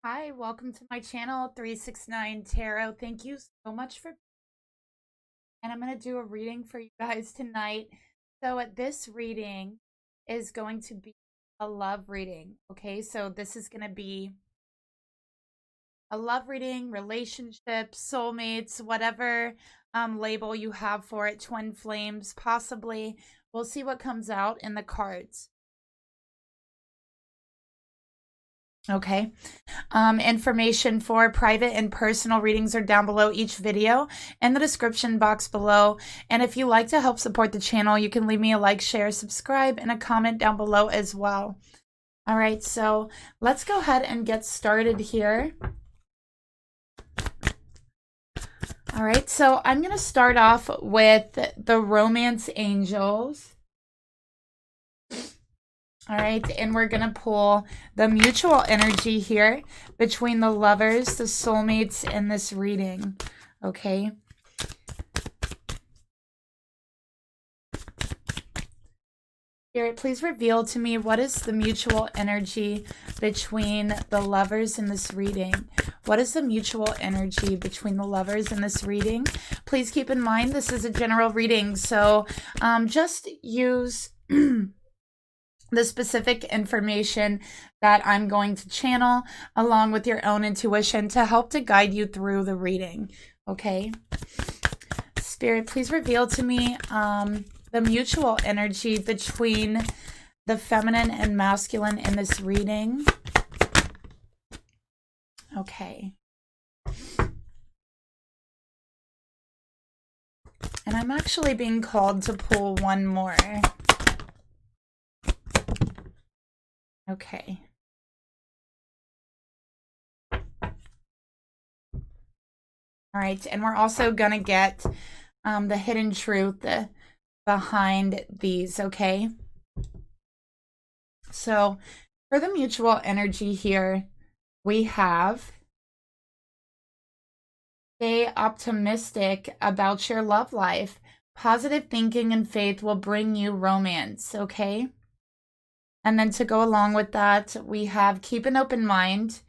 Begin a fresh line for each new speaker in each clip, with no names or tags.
Hi, welcome to my channel 369 Tarot. Thank you so much for and I'm going to do a reading for you guys tonight. So this reading is going to be a love reading, okay? So this is going to be a love reading, relationships, soulmates, whatever label you have for it, twin flames, possibly. We'll see what comes out in the cards. Okay. Information for private and personal readings are down below each video in the description box below. And if you like to help support the channel, you can leave me a like, share, subscribe, and a comment down below as well. All right, so let's go ahead and get started here. All right, so I'm going to start off with the romance angels. All right, and we're going to pull the mutual energy here between the lovers, the soulmates, in this reading, okay? Spirit, please reveal to me what is the mutual energy between the lovers in this reading. What is the mutual energy between the lovers in this reading? Please keep in mind this is a general reading, so just use the specific information that I'm going to channel along with your own intuition to help to guide you through the reading, okay? Spirit, please reveal to me the mutual energy between the feminine and masculine in this reading. Okay. And I'm actually being called to pull one more. Okay. All right, and we're also gonna get the hidden truth behind these, okay? So for the mutual energy here, we have stay optimistic about your love life. Positive thinking and faith will bring you romance, okay? And then to go along with that, we have keep an open mind.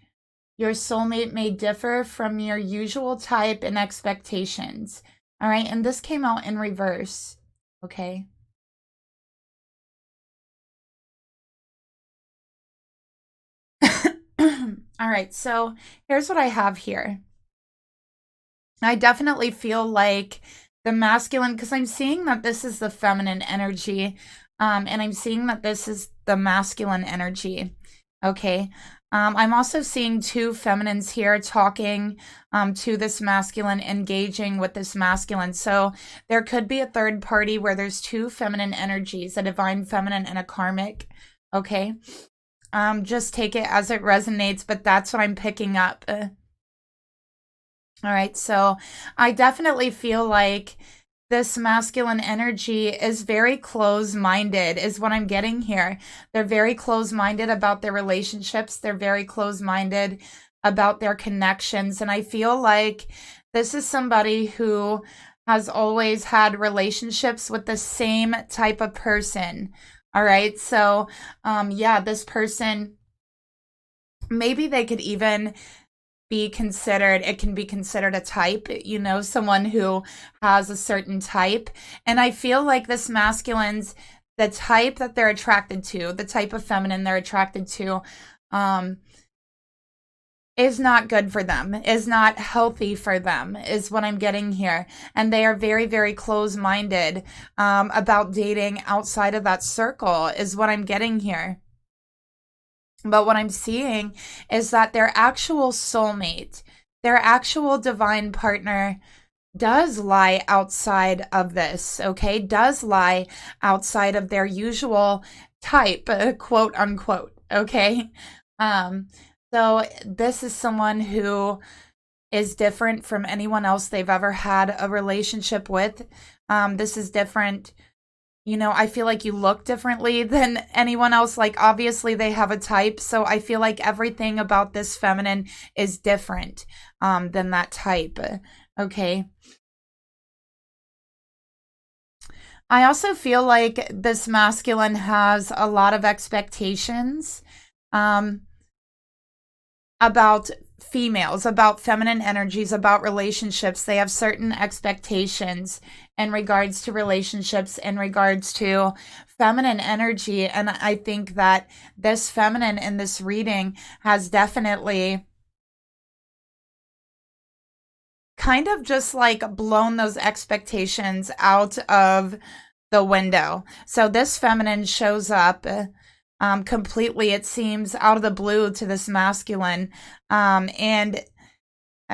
Your soulmate may differ from your usual type and expectations. All right, and this came out in reverse, okay? All right, so here's what I have here. I definitely feel like the masculine, because I'm seeing that this is the feminine energy, and I'm seeing that this is the masculine energy, okay? I'm also seeing two feminines here talking to this masculine, engaging with this masculine. So there could be a third party where there's two feminine energies, a divine feminine and a karmic, okay? Just take it as it resonates, but that's what I'm picking up. All right, so I definitely feel like this masculine energy is very close-minded is what I'm getting here. They're very close-minded about their relationships. They're very close-minded about their connections. And I feel like this is somebody who has always had relationships with the same type of person. All right, so yeah, this person, maybe they could even be considered, it can be considered a type, you know, someone who has a certain type. And I feel like this masculine's, the type that they're attracted to, the type of feminine they're attracted to, is not good for them, is not healthy for them, is what I'm getting here. And they are very, very close-minded about dating outside of that circle, is what I'm getting here. But what I'm seeing is that their actual soulmate, their actual divine partner does lie outside of this, okay? Does lie outside of their usual type, quote unquote, okay? So this is someone who is different from anyone else they've ever had a relationship with. This is different. You know, I feel like you look differently than anyone else. Like, obviously, they have a type. So I feel like everything about this feminine is different than that type. Okay. I also feel like this masculine has a lot of expectations. about females, about feminine energies, about relationships. They have certain expectations in regards to relationships, in regards to feminine energy. And I think that this feminine in this reading has definitely kind of just like blown those expectations out of the window. So this feminine shows up completely, it seems, out of the blue to this masculine. And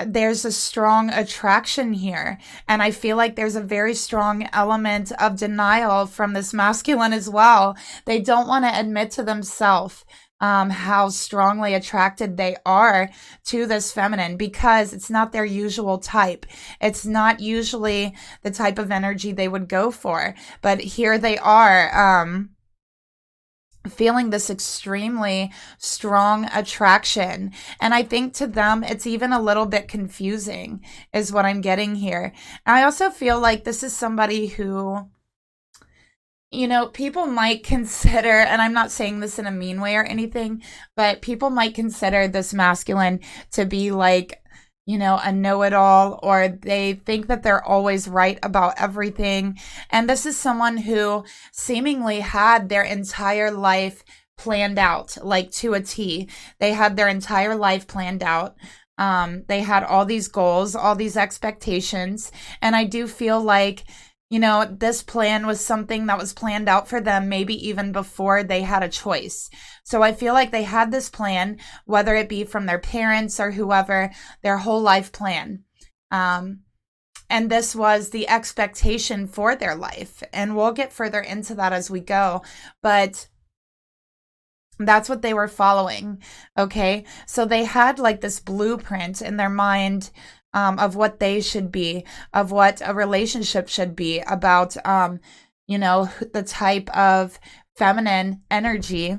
there's a strong attraction here. And I feel like there's a very strong element of denial from this masculine as well. They don't want to admit to themselves how strongly attracted they are to this feminine, because it's not their usual type. It's not usually the type of energy they would go for. But here they are, feeling this extremely strong attraction. And I think to them, it's even a little bit confusing, is what I'm getting here. And I also feel like this is somebody who, you know, people might consider, and I'm not saying this in a mean way or anything, but people might consider this masculine to be like, you know, a know-it-all, or they think that they're always right about everything. And this is someone who seemingly had their entire life planned out, like to a T. They had their entire life planned out. They had all these goals, all these expectations. And I do feel like, you know, this plan was something that was planned out for them, maybe even before they had a choice. So I feel like they had this plan, whether it be from their parents or whoever, their whole life plan. And this was the expectation for their life. And we'll get further into that as we go. But that's what they were following. Okay. So they had like this blueprint in their mind of what they should be, of what a relationship should be, about, you know, the type of feminine energy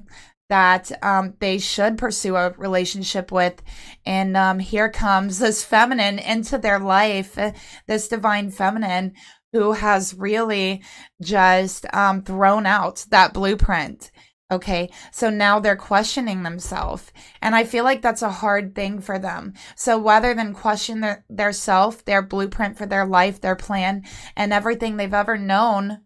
that they should pursue a relationship with. And here comes this feminine into their life, this divine feminine who has really just thrown out that blueprint. Okay, so now they're questioning themselves. And I feel like that's a hard thing for them. So rather than question their self, their blueprint for their life, their plan, and everything they've ever known,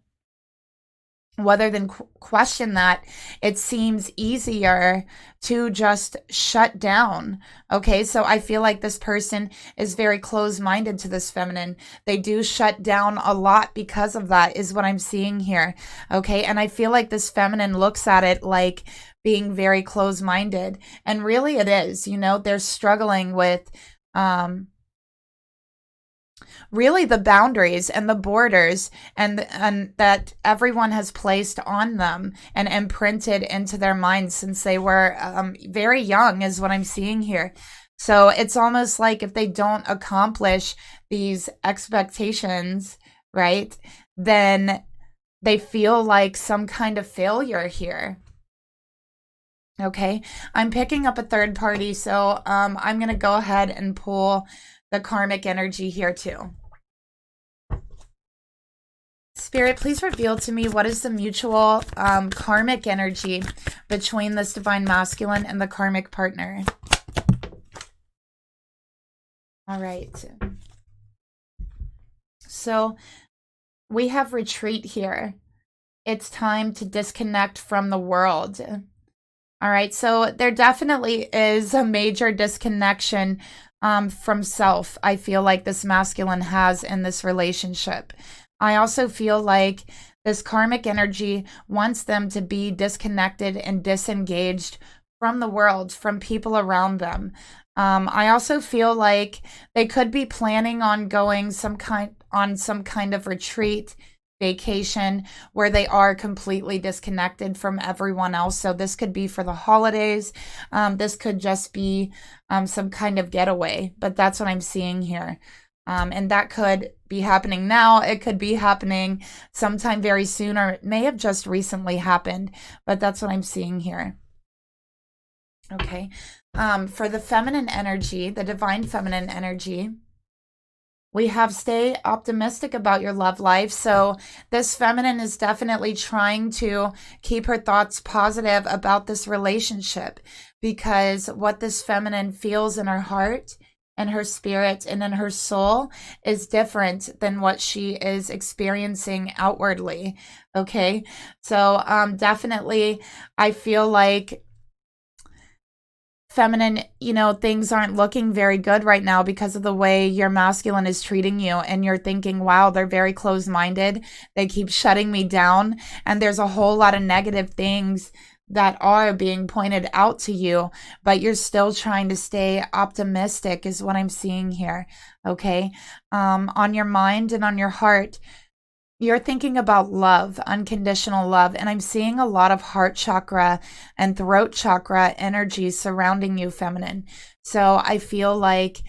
rather than question that, it seems easier to just shut down. Okay, so I feel like this person is very close-minded to this feminine. They do shut down a lot because of that, is what I'm seeing here. Okay, and I feel like this feminine looks at it like being very close-minded. And really it is, you know, they're struggling with really the boundaries and the borders and that everyone has placed on them and imprinted into their minds since they were very young, is what I'm seeing here. So it's almost like if they don't accomplish these expectations, right, then they feel like some kind of failure here. Okay, I'm picking up a third party, so I'm going to go ahead and pull the karmic energy here too. Spirit, please reveal to me what is the mutual karmic energy between this divine masculine and the karmic partner. All right. So we have retreat here. It's time to disconnect from the world. All right. So there definitely is a major disconnection from self, I feel like this masculine has in this relationship. I also feel like this karmic energy wants them to be disconnected and disengaged from the world, from people around them. I also feel like they could be planning on going some kind of retreat, vacation, where they are completely disconnected from everyone else. So this could be for the holidays. This could just be some kind of getaway, but that's what I'm seeing here. And that could be happening now. It could be happening sometime very soon, or it may have just recently happened, but that's what I'm seeing here. Okay. For the feminine energy, the divine feminine energy, We have stay optimistic about your love life. So this feminine is definitely trying to keep her thoughts positive about this relationship, because what this feminine feels in her heart and her spirit and in her soul is different than what she is experiencing outwardly. Okay. So definitely I feel like, feminine, things aren't looking very good right now because of the way your masculine is treating you. And you're thinking, wow, they're very closed-minded. They keep shutting me down. And there's a whole lot of negative things that are being pointed out to you, but you're still trying to stay optimistic is what I'm seeing here. Okay. On your mind and on your heart, you're thinking about love, unconditional love, and I'm seeing a lot of heart chakra and throat chakra energy surrounding you, feminine. So I feel like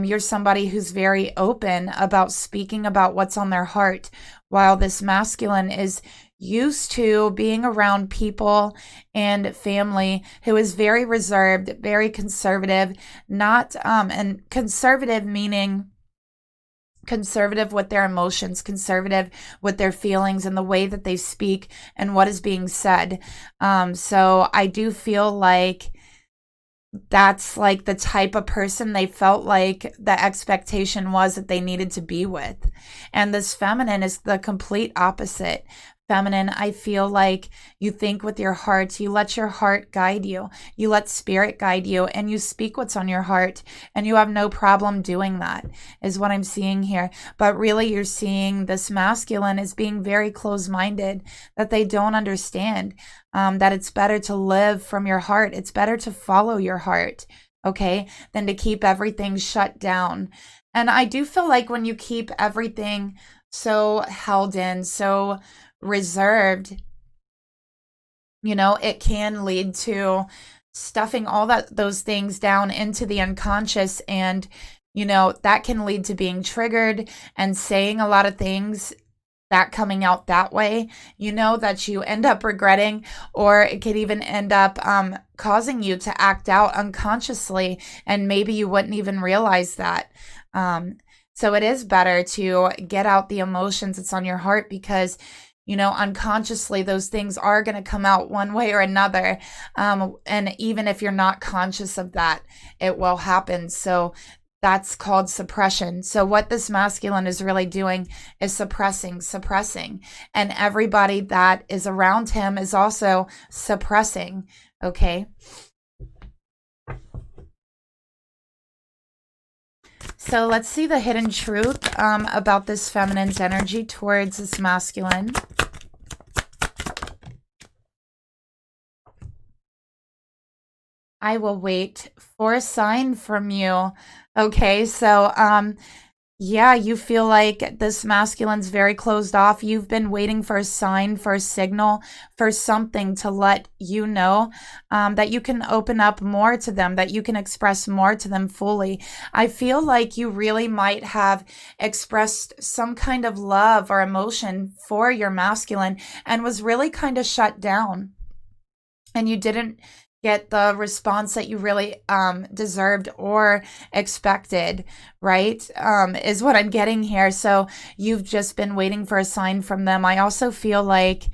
you're somebody who's very open about speaking about what's on their heart, while this masculine is used to being around people and family who is very reserved, very conservative, not, and conservative meaning conservative with their emotions, conservative with their feelings and the way that they speak and what is being said. So I do feel like that's like the type of person they felt like the expectation was that they needed to be with. And this feminine is the complete opposite. Feminine, I feel like you think with your heart, you let your heart guide you, you let spirit guide you, and you speak what's on your heart, and you have no problem doing that, is what I'm seeing here. But really, you're seeing this masculine as being very closed-minded, that they don't understand, that it's better to live from your heart. It's better to follow your heart, okay, than to keep everything shut down. And I do feel like when you keep everything so held in, so reserved, it can lead to stuffing all those things down into the unconscious, and that can lead to being triggered and saying a lot of things that coming out that way, that you end up regretting, or it could even end up causing you to act out unconsciously, and maybe you wouldn't even realize that. So it is better to get out the emotions that's on your heart, because unconsciously, those things are going to come out one way or another. And even if you're not conscious of that, it will happen. So that's called suppression. So what this masculine is really doing is suppressing. And everybody that is around him is also suppressing. Okay. So let's see the hidden truth about this feminine's energy towards this masculine. I will wait for a sign from you. Okay, so yeah, you feel like this masculine's very closed off. You've been waiting for a sign, for a signal, for something to let you know that you can open up more to them, that you can express more to them fully. I feel like you really might have expressed some kind of love or emotion for your masculine and was really kind of shut down. And you didn't get the response that you really deserved or expected, right? Is what I'm getting here. So you've just been waiting for a sign from them. I also feel like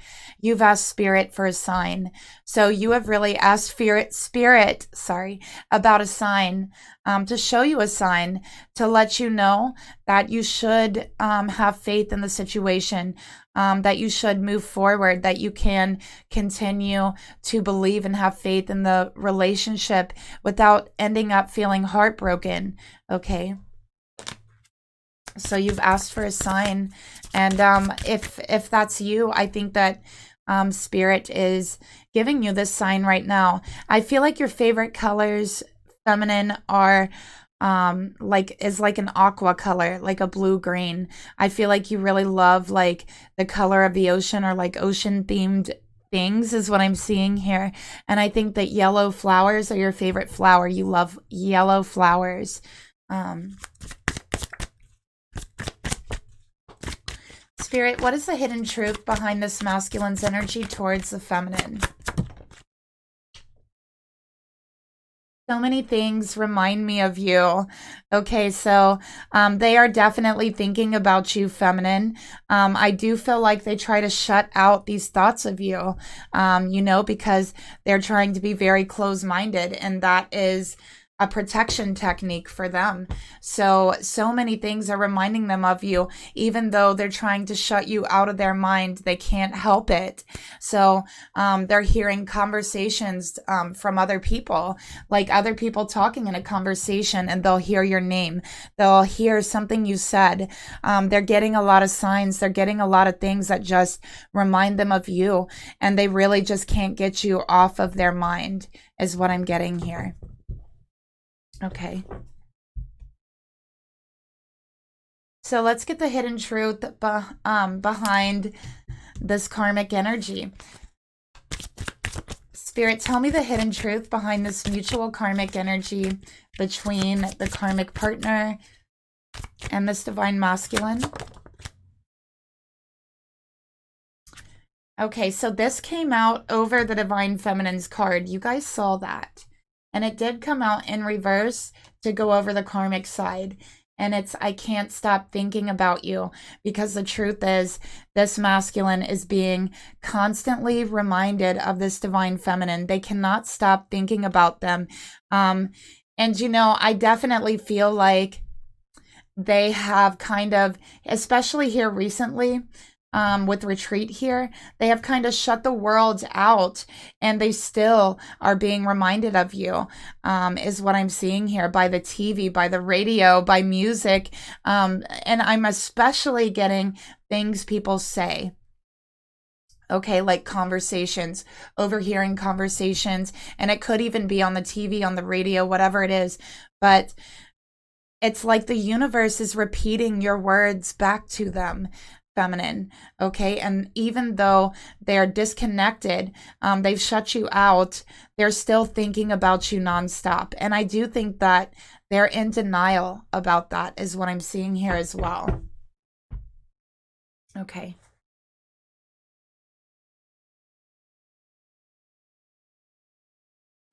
you've asked spirit for a sign. So you have really asked spirit, about a sign, to show you a sign, to let you know that you should have faith in the situation, that you should move forward, that you can continue to believe and have faith in the relationship without ending up feeling heartbroken. Okay. So you've asked for a sign. And if that's you, I think that spirit is giving you this sign right now. I feel like your favorite colors, feminine, are is like an aqua color, like a blue green. I feel like you really love like the color of the ocean, or like ocean themed things is what I'm seeing here. And I think that yellow flowers are your favorite flower. You love yellow flowers. Spirit, what is the hidden truth behind this masculine's energy towards the feminine? So many things remind me of you. Okay, so they are definitely thinking about you, feminine. I do feel like they try to shut out these thoughts of you, you know, because they're trying to be very close-minded, and that is a protection technique for them. So many things are reminding them of you, even though they're trying to shut you out of their mind. They can't help it. So they're hearing conversations from other people, like other people talking in a conversation, and they'll hear your name. They'll hear something you said. They're getting a lot of signs. They're getting a lot of things that just remind them of you, and they really just can't get you off of their mind, is what I'm getting here. Okay. So let's get the hidden truth behind this karmic energy. Spirit, tell me the hidden truth behind this mutual karmic energy between the karmic partner and this divine masculine. Okay, so this came out over the divine feminine's card. You guys saw that. And it did come out in reverse to go over the karmic side. And it's, I can't stop thinking about you, because the truth is this masculine is being constantly reminded of this divine feminine. They cannot stop thinking about them. And, you know, I definitely feel like they have kind of, especially here recently, with retreat here, they have kind of shut the world out, and they still are being reminded of you, is what I'm seeing here, by the TV, by the radio, by music. And I'm especially getting things people say. Okay, like conversations, overhearing conversations, and it could even be on the TV, on the radio, whatever it is. But it's like the universe is repeating your words back to them, feminine. Okay, and even though they're disconnected, they've shut you out, they're still thinking about you nonstop. And I do think that they're in denial about that, is what I'm seeing here as well. Okay.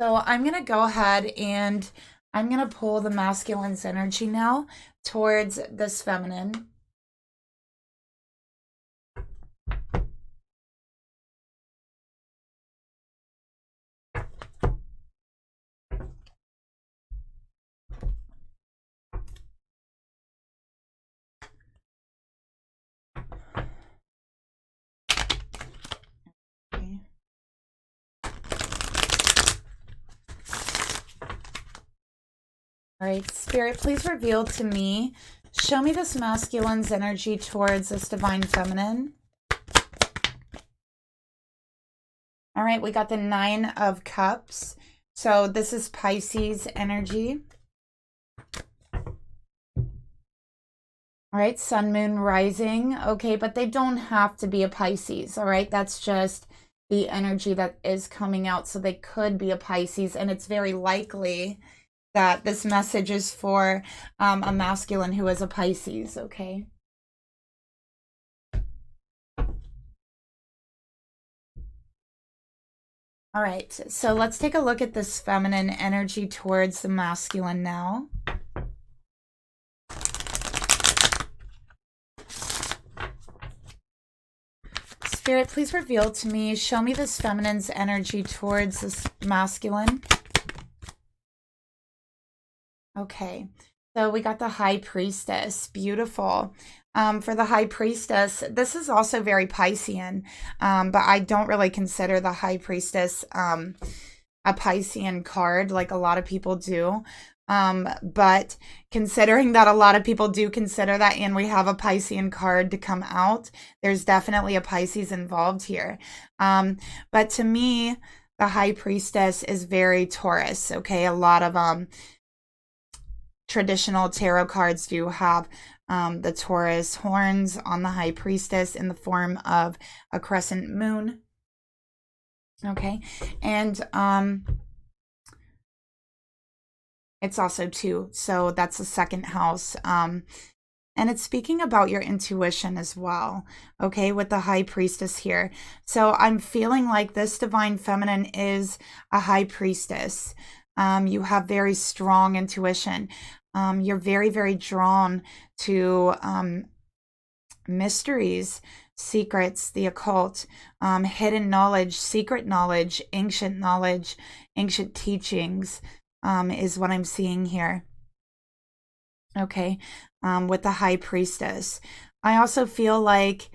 So I'm going to go ahead and I'm going to pull the masculine's energy now towards this feminine. All right, Spirit, please reveal to me, show me this masculine's energy towards this divine feminine. All right, we got the 9 of Cups. So this is Pisces energy. All right, Sun, Moon, Rising. Okay, but they don't have to be a Pisces, all right? That's just the energy that is coming out. So they could be a Pisces, and it's very likely that this message is for a masculine who is a Pisces, okay? All right, so let's take a look at this feminine energy towards the masculine now. Spirit, please reveal to me, show me this feminine's energy towards this masculine. Okay, so we got the High Priestess. Beautiful. For the High Priestess, this is also very Piscean, but I don't really consider the High Priestess a Piscean card like a lot of people do. But considering that a lot of people do consider that, and we have a Piscean card to come out, there's definitely a Pisces involved here. But to me, the High Priestess is very Taurus, okay? A lot of traditional tarot cards do have the Taurus horns on the High Priestess in the form of a crescent moon. Okay, and it's also 2, so that's the 2nd house. And it's speaking about your intuition as well, okay, with the High Priestess here. So I'm feeling like this divine feminine is a High Priestess. You have very strong intuition. You're very, very drawn to mysteries, secrets, the occult, hidden knowledge, secret knowledge, ancient teachings, is what I'm seeing here. Okay, with the High Priestess. I also feel like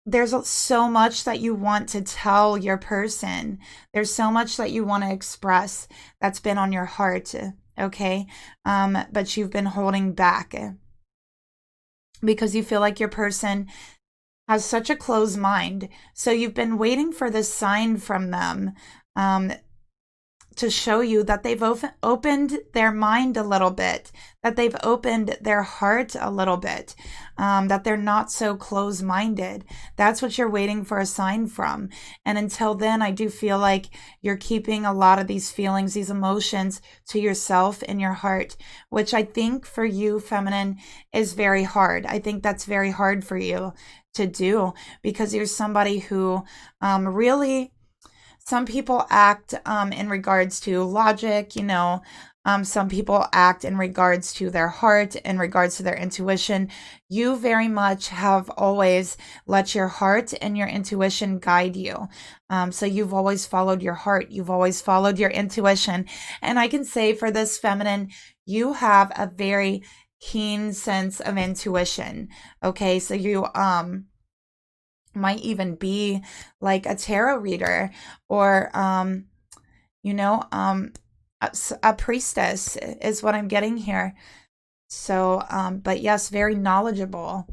there's so much that you want to tell your person. There's so much that you want to express that's been on your heart, okay? But you've been holding back because you feel like your person has such a closed mind. So you've been waiting for this sign from them to show you that they've opened their mind a little bit, that they've opened their heart a little bit, that they're not so closed-minded. That's what you're waiting for a sign from. And until then, I do feel like you're keeping a lot of these feelings, these emotions to yourself in your heart, which I think for you, feminine, is very hard. I think that's very hard for you to do because you're somebody who really... Some people act in regards to logic, you know. Some people act in regards to their heart, in regards to their intuition. You very much have always let your heart and your intuition guide you. So you've always followed your heart. You've always followed your intuition. And I can say for this feminine, you have a very keen sense of intuition. Okay, so you might even be like a tarot reader or you know, a priestess is what I'm getting here. So but yes, very knowledgeable.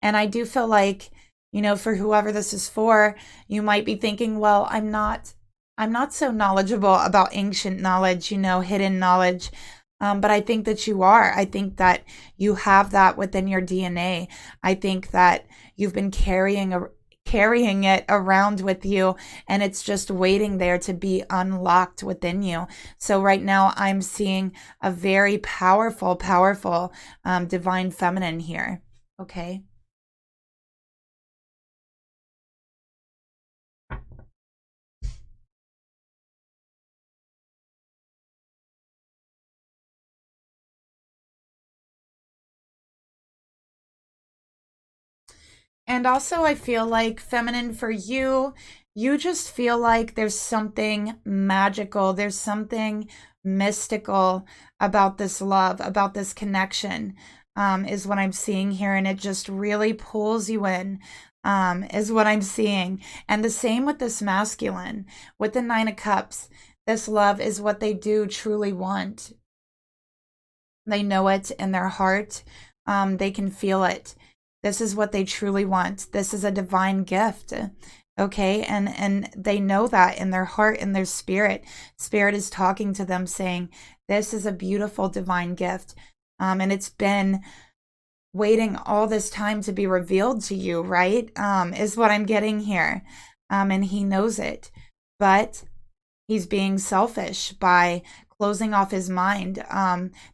And I do feel like, you know, for whoever this is for, you might be thinking, well, I'm not so knowledgeable about ancient knowledge, you know, hidden knowledge. But I think that you are. I think that you have that within your DNA. I think that you've been carrying it around with you, and it's just waiting there to be unlocked within you. So right now I'm seeing a very powerful divine feminine here. Okay. And also, I feel like feminine for you, you just feel like there's something magical, there's something mystical about this love, about this connection, is what I'm seeing here. And it just really pulls you in, is what I'm seeing. And the same with this masculine, with the Nine of Cups. This love is what they do truly want. They know it in their heart. They can feel it. This is what they truly want. This is a divine gift. Okay. And they know that in their heart, in their spirit. Spirit is talking to them saying, this is a beautiful divine gift. And it's been waiting all this time to be revealed to you, right? Is what I'm getting here. And he knows it. But he's being selfish by closing off his mind,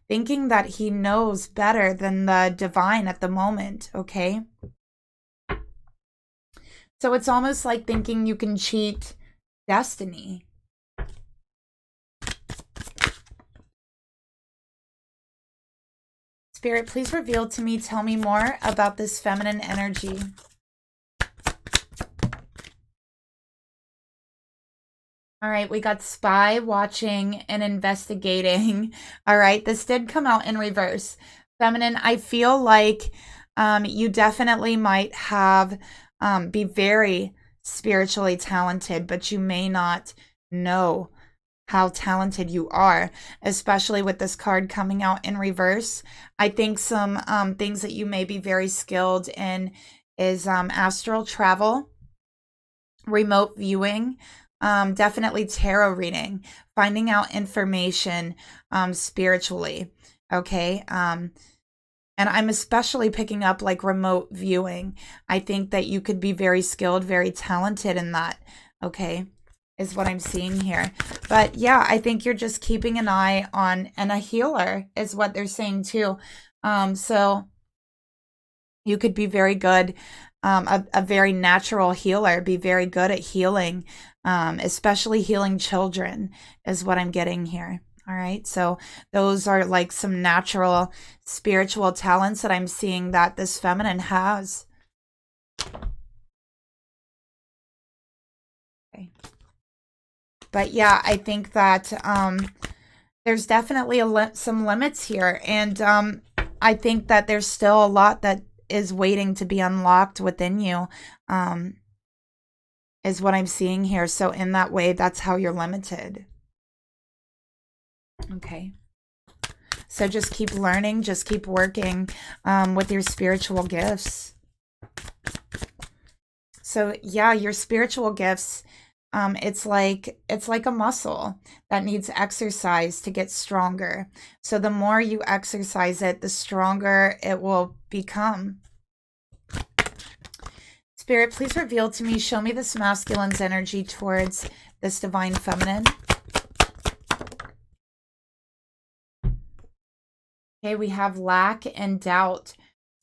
thinking that he knows better than the divine at the moment, okay? So it's almost like thinking you can cheat destiny. Spirit, please reveal to me, tell me more about this feminine energy. All right, we got spy, watching, and investigating. All right, this did come out in reverse. Feminine, I feel like you definitely might have, be very spiritually talented, but you may not know how talented you are, especially with this card coming out in reverse. I think some things that you may be very skilled in is astral travel, remote viewing, definitely tarot reading, finding out information spiritually, okay? And I'm especially picking up like remote viewing. I think that you could be very skilled, very talented in that, okay, is what I'm seeing here. But yeah, I think you're just keeping an eye on, and a healer is what they're saying too. So you could be very good, a very natural healer, be very good at healing, especially healing children is what I'm getting here. All right, so those are like some natural spiritual talents that I'm seeing that this feminine has. Okay. But yeah, I think that there's definitely some limits here. And I think that there's still a lot that is waiting to be unlocked within you, is what I'm seeing here. So in that way, that's how you're limited. Okay. So just keep learning, just keep working with your spiritual gifts. So yeah, your spiritual gifts, it's like a muscle that needs exercise to get stronger. So the more you exercise it, the stronger it will become. Spirit, please reveal to me, show me this masculine's energy towards this divine feminine. Okay, we have lack and doubt.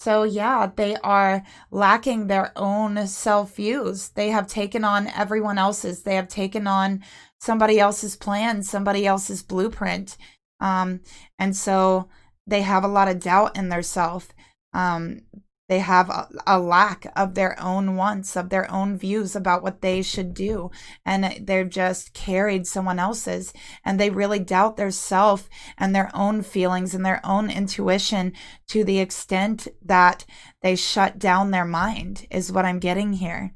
So yeah, they are lacking their own self-views. They have taken on everyone else's. They have taken on somebody else's plan, somebody else's blueprint. And so they have a lot of doubt in their self. They have a lack of their own wants, of their own views about what they should do. And they're just carried someone else's. And they really doubt their self and their own feelings and their own intuition to the extent that they shut down their mind, is what I'm getting here.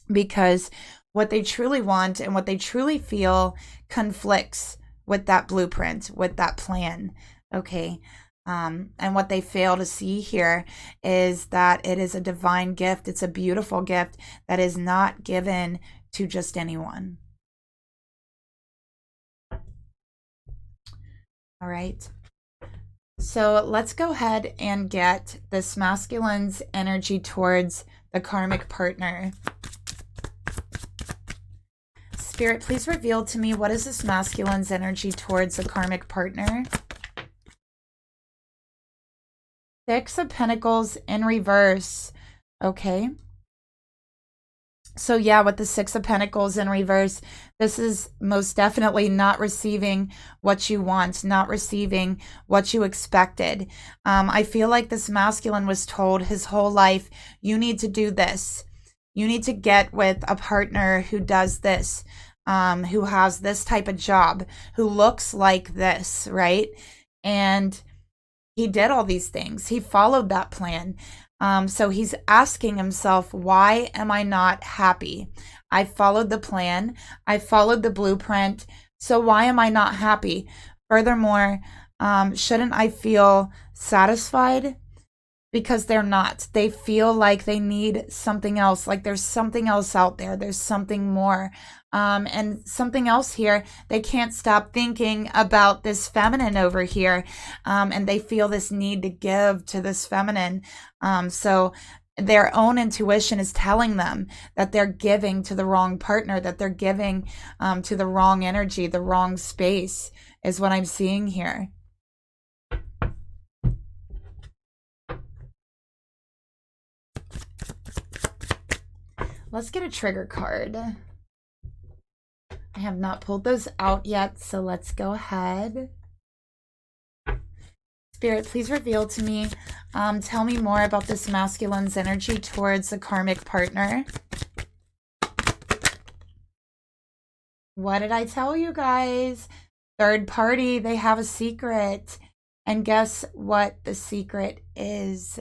Because what they truly want and what they truly feel conflicts with that blueprint, with that plan. Okay. And what they fail to see here is that it is a divine gift. It's a beautiful gift that is not given to just anyone. All right. So let's go ahead and get this masculine's energy towards the karmic partner. Spirit, please reveal to me, what is this masculine's energy towards the karmic partner? Six of Pentacles in reverse. Okay. So yeah, with the Six of Pentacles in reverse, this is most definitely not receiving what you want, not receiving what you expected. I feel like this masculine was told his whole life, you need to do this. You need to get with a partner who does this, who has this type of job, who looks like this, right? And he did all these things. He followed that plan. So he's asking himself, why am I not happy? I followed the plan. I followed the blueprint. So why am I not happy? Furthermore, shouldn't I feel satisfied? Because they're not. They feel like they need something else, like there's something else out there. There's something more. And something else here, they can't stop thinking about this feminine over here. And they feel this need to give to this feminine. So their own intuition is telling them that they're giving to the wrong partner, that they're giving to the wrong energy, the wrong space, is what I'm seeing here. Let's get a trigger card. I have not pulled those out yet, so let's go ahead. Spirit, please reveal to me, tell me more about this masculine's energy towards a karmic partner. What did I tell you guys? Third party, they have a secret. And guess what the secret is?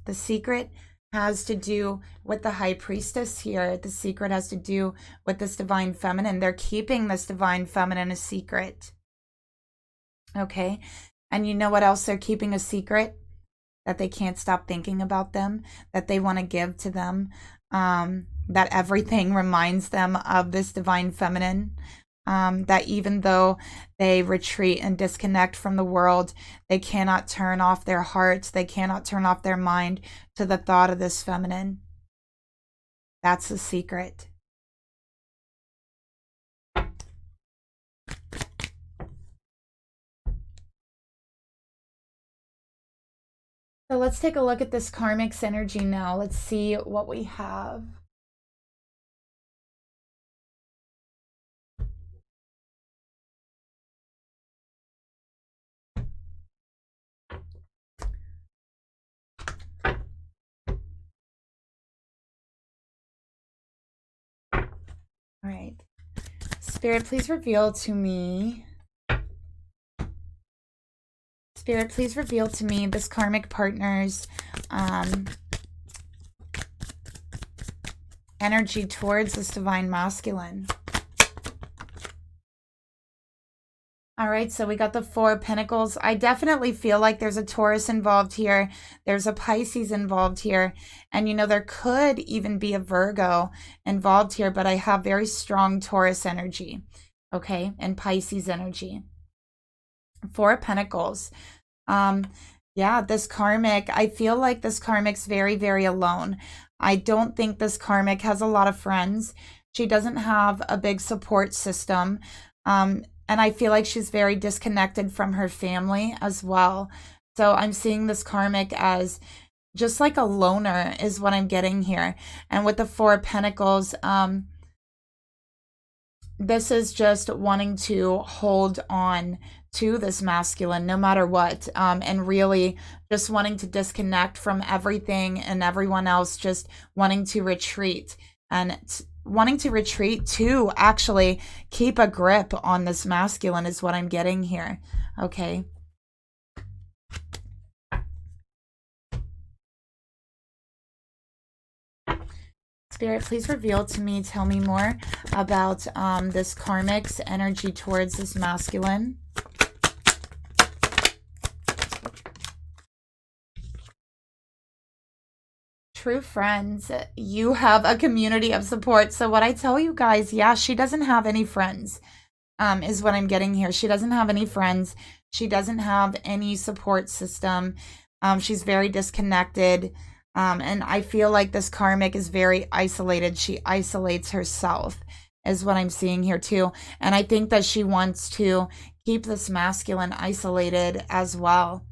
The secret has to do with the high priestess here. The secret has to do with this divine feminine. They're keeping this divine feminine a secret. Okay. And you know what else they're keeping a secret? That they can't stop thinking about them, that they want to give to them, that everything reminds them of this divine feminine. That even though they retreat and disconnect from the world, they cannot turn off their hearts. They cannot turn off their mind to the thought of this feminine. That's the secret. So let's take a look at this karmic's energy now. Let's see what we have. All right. Spirit, please reveal to me. Spirit, please reveal to me this karmic partner's energy towards this divine masculine. All right, so we got the Four of Pentacles. I definitely feel like there's a Taurus involved here. There's a Pisces involved here. And, you know, there could even be a Virgo involved here, but I have very strong Taurus energy, okay, and Pisces energy. Four of Pentacles. Yeah, this karmic, I feel like this karmic's very, very alone. I don't think this karmic has a lot of friends. She doesn't have a big support system. And I feel like she's very disconnected from her family as well. So I'm seeing this karmic as just like a loner is what I'm getting here. And with the Four of Pentacles, this is just wanting to hold on to this masculine no matter what, and really just wanting to disconnect from everything and everyone else, just wanting to retreat and wanting to retreat to actually keep a grip on this masculine is what I'm getting here. Okay. Spirit, please reveal to me, tell me more about this karmic's energy towards this masculine. True friends, you have a community of support. So what I tell you guys, yeah, she doesn't have any friends, is what I'm getting here. She doesn't have any friends. She doesn't have any support system. She's very disconnected. And I feel like this karmic is very isolated. She isolates herself, is what I'm seeing here too. And I think that she wants to keep this masculine isolated as well.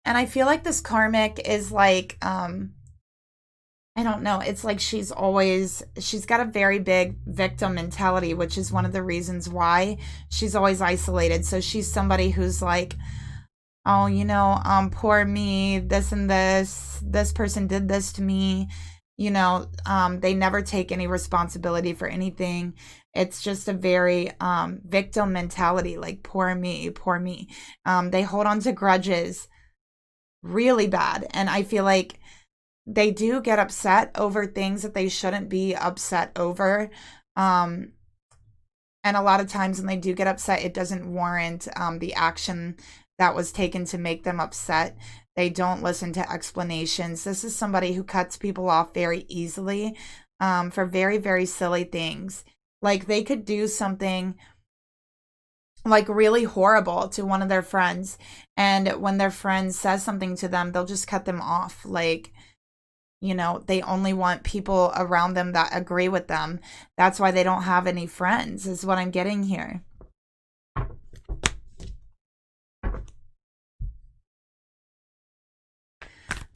And I feel like this karmic is like, I don't know. It's like she's got a very big victim mentality, which is one of the reasons why she's always isolated. So she's somebody who's like, oh, you know, poor me, this and this person did this to me. You know, they never take any responsibility for anything. It's just a very victim mentality, like poor me, poor me. They hold on to grudges really bad. And I feel like they do get upset over things that they shouldn't be upset over. And a lot of times when they do get upset, it doesn't warrant the action that was taken to make them upset. They don't listen to explanations. This is somebody who cuts people off very easily for very, very silly things. Like they could do something like really horrible to one of their friends, and when their friend says something to them, they'll just cut them off. Like, you know, they only want people around them that agree with them. That's why they don't have any friends, is what I'm getting here.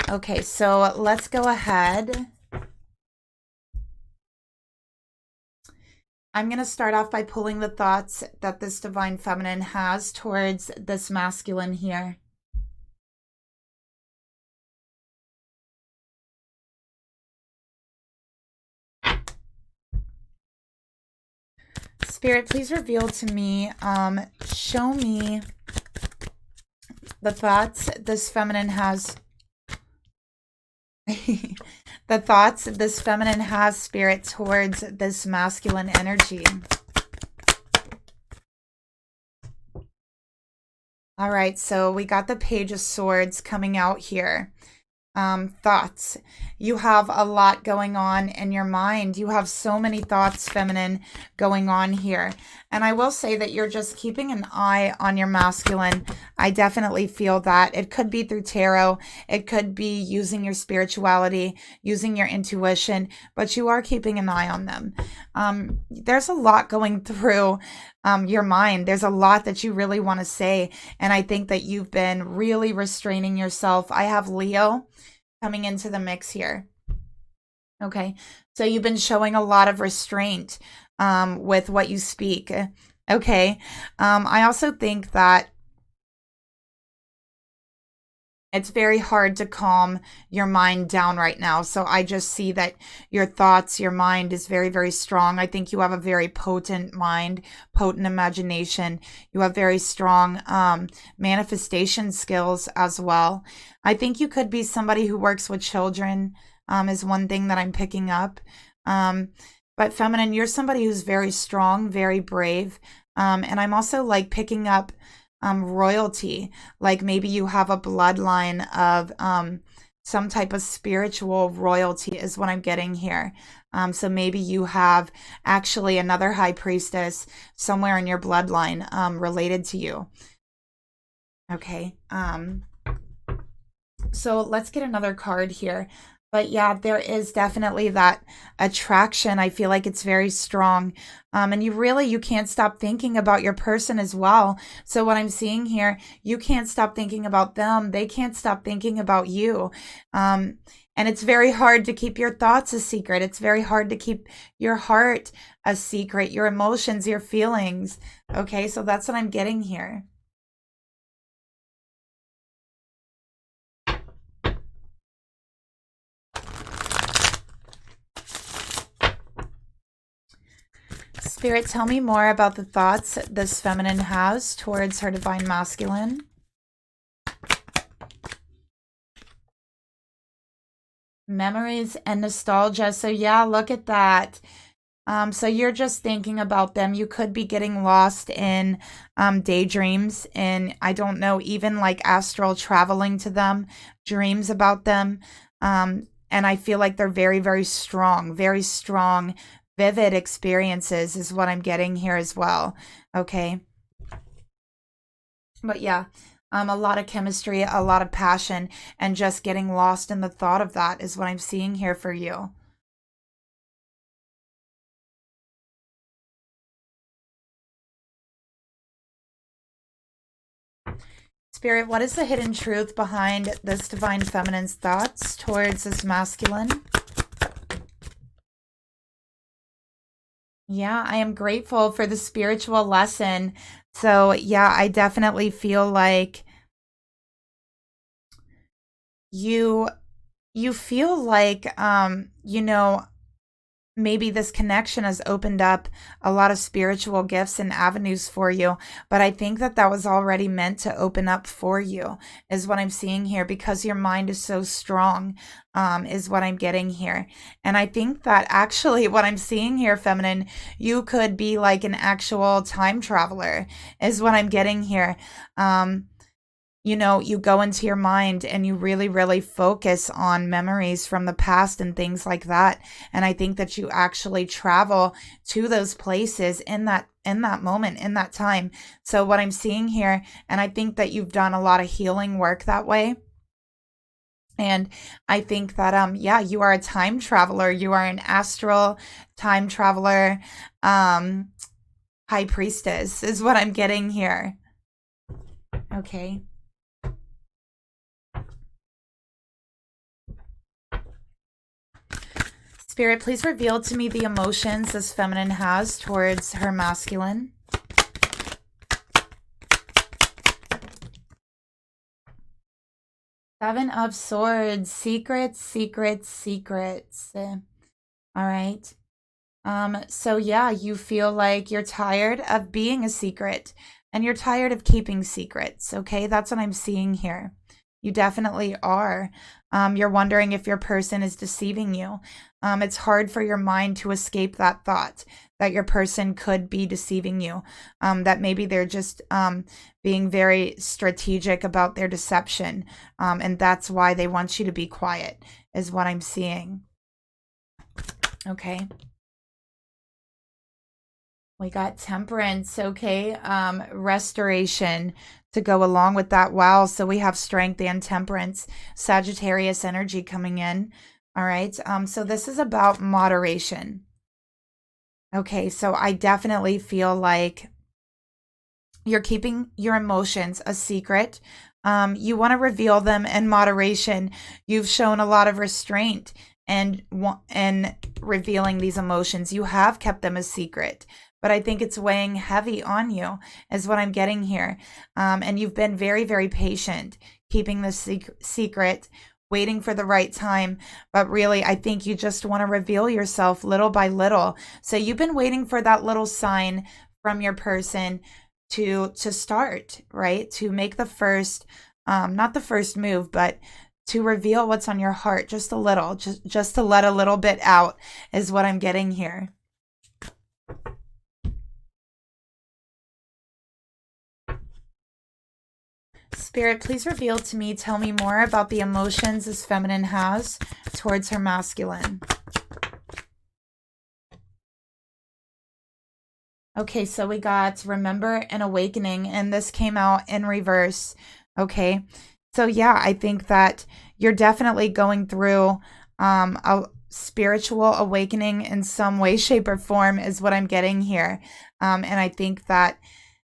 Okay, so let's go ahead. I'm going to start off by pulling the thoughts that this divine feminine has towards this masculine here. Spirit, please reveal to me, show me the thoughts this feminine has. The thoughts this feminine has, Spirit, towards this masculine energy. All right, so we got the Page of Swords coming out here. Thoughts. You have a lot going on in your mind. You have so many thoughts, feminine, going on here. And I will say that you're just keeping an eye on your masculine. I definitely feel that. It could be through tarot. It could be using your spirituality, using your intuition, but you are keeping an eye on them. There's a lot going through your mind. There's a lot that you really want to say. And I think that you've been really restraining yourself. I have Leo coming into the mix here. Okay. So you've been showing a lot of restraint with what you speak. Okay. I also think that It's very hard to calm your mind down right now. So I just see that your thoughts, your mind is very, very strong. I think you have a very potent mind, potent imagination. You have very strong manifestation skills as well. I think you could be somebody who works with children, is one thing that I'm picking up. But feminine, you're somebody who's very strong, very brave. And I'm also like picking up royalty, like maybe you have a bloodline of some type of spiritual royalty is what I'm getting here. So maybe you have actually another high priestess somewhere in your bloodline related to you. Okay. So let's get another card here. But yeah, there is definitely that attraction. I feel like it's very strong. And you can't stop thinking about your person as well. So what I'm seeing here, you can't stop thinking about them. They can't stop thinking about you. And it's very hard to keep your thoughts a secret. It's very hard to keep your heart a secret, your emotions, your feelings. Okay, so that's what I'm getting here. Spirit, tell me more about the thoughts this feminine has towards her divine masculine. Memories and nostalgia. So yeah, look at that. So you're just thinking about them. You could be getting lost in daydreams, and I don't know, even like astral traveling to them, dreams about them. And I feel like they're very, very strong, vivid experiences is what I'm getting here as well. Okay. But yeah, a lot of chemistry, a lot of passion, and just getting lost in the thought of that is what I'm seeing here for you. Spirit, what is the hidden truth behind this divine feminine's thoughts towards this masculine? Yeah, I am grateful for the spiritual lesson. So yeah, I definitely feel like you feel like maybe this connection has opened up a lot of spiritual gifts and avenues for you. But I think that that was already meant to open up for you, is what I'm seeing here, because your mind is so strong, is what I'm getting here. And I think that actually what I'm seeing here, feminine, you could be like an actual time traveler, is what I'm getting here. You go into your mind and you really, really focus on memories from the past and things like that. And I think that you actually travel to those places in that moment, in that time. So what I'm seeing here, and I think that you've done a lot of healing work that way. And I think that, yeah, you are a time traveler. You are an astral time traveler, high priestess is what I'm getting here. Okay. Spirit, please reveal to me the emotions this feminine has towards her masculine. Seven of Swords. Secrets, secrets, secrets. All right. So yeah, you feel like you're tired of being a secret and you're tired of keeping secrets. Okay, that's what I'm seeing here. You definitely are. You're wondering if your person is deceiving you. It's hard for your mind to escape that thought that your person could be deceiving you, that maybe they're just being very strategic about their deception, and that's why they want you to be quiet, is what I'm seeing. Okay. We got Temperance, okay, restoration to go along with that. Wow, so we have Strength and Temperance, Sagittarius energy coming in. All right, so this is about moderation. Okay, so I definitely feel like you're keeping your emotions a secret. You want to reveal them in moderation. You've shown a lot of restraint and revealing these emotions. You have kept them a secret, but I think it's weighing heavy on you, is what I'm getting here. And you've been very, very patient, keeping this secret, waiting for the right time. But really, I think you just want to reveal yourself little by little. So you've been waiting for that little sign from your person to start, right? To make the first, not the first move, but to reveal what's on your heart just a little, just to let a little bit out is what I'm getting here. Spirit, please reveal to me, tell me more about the emotions this feminine has towards her masculine. Okay, so we got remember and awakening, and this came out in reverse. Okay, so yeah, I think that you're definitely going through a spiritual awakening in some way, shape, or form is what I'm getting here. And I think that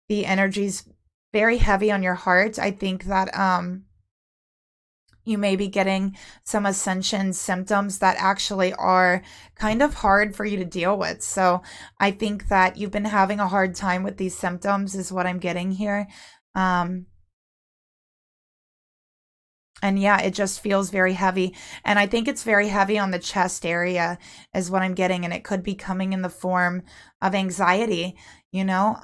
the energy's very heavy on your heart. I think that you may be getting some ascension symptoms that actually are kind of hard for you to deal with. So I think that you've been having a hard time with these symptoms is what I'm getting here. And yeah, it just feels very heavy. And I think it's very heavy on the chest area is what I'm getting. And it could be coming in the form of anxiety, you know,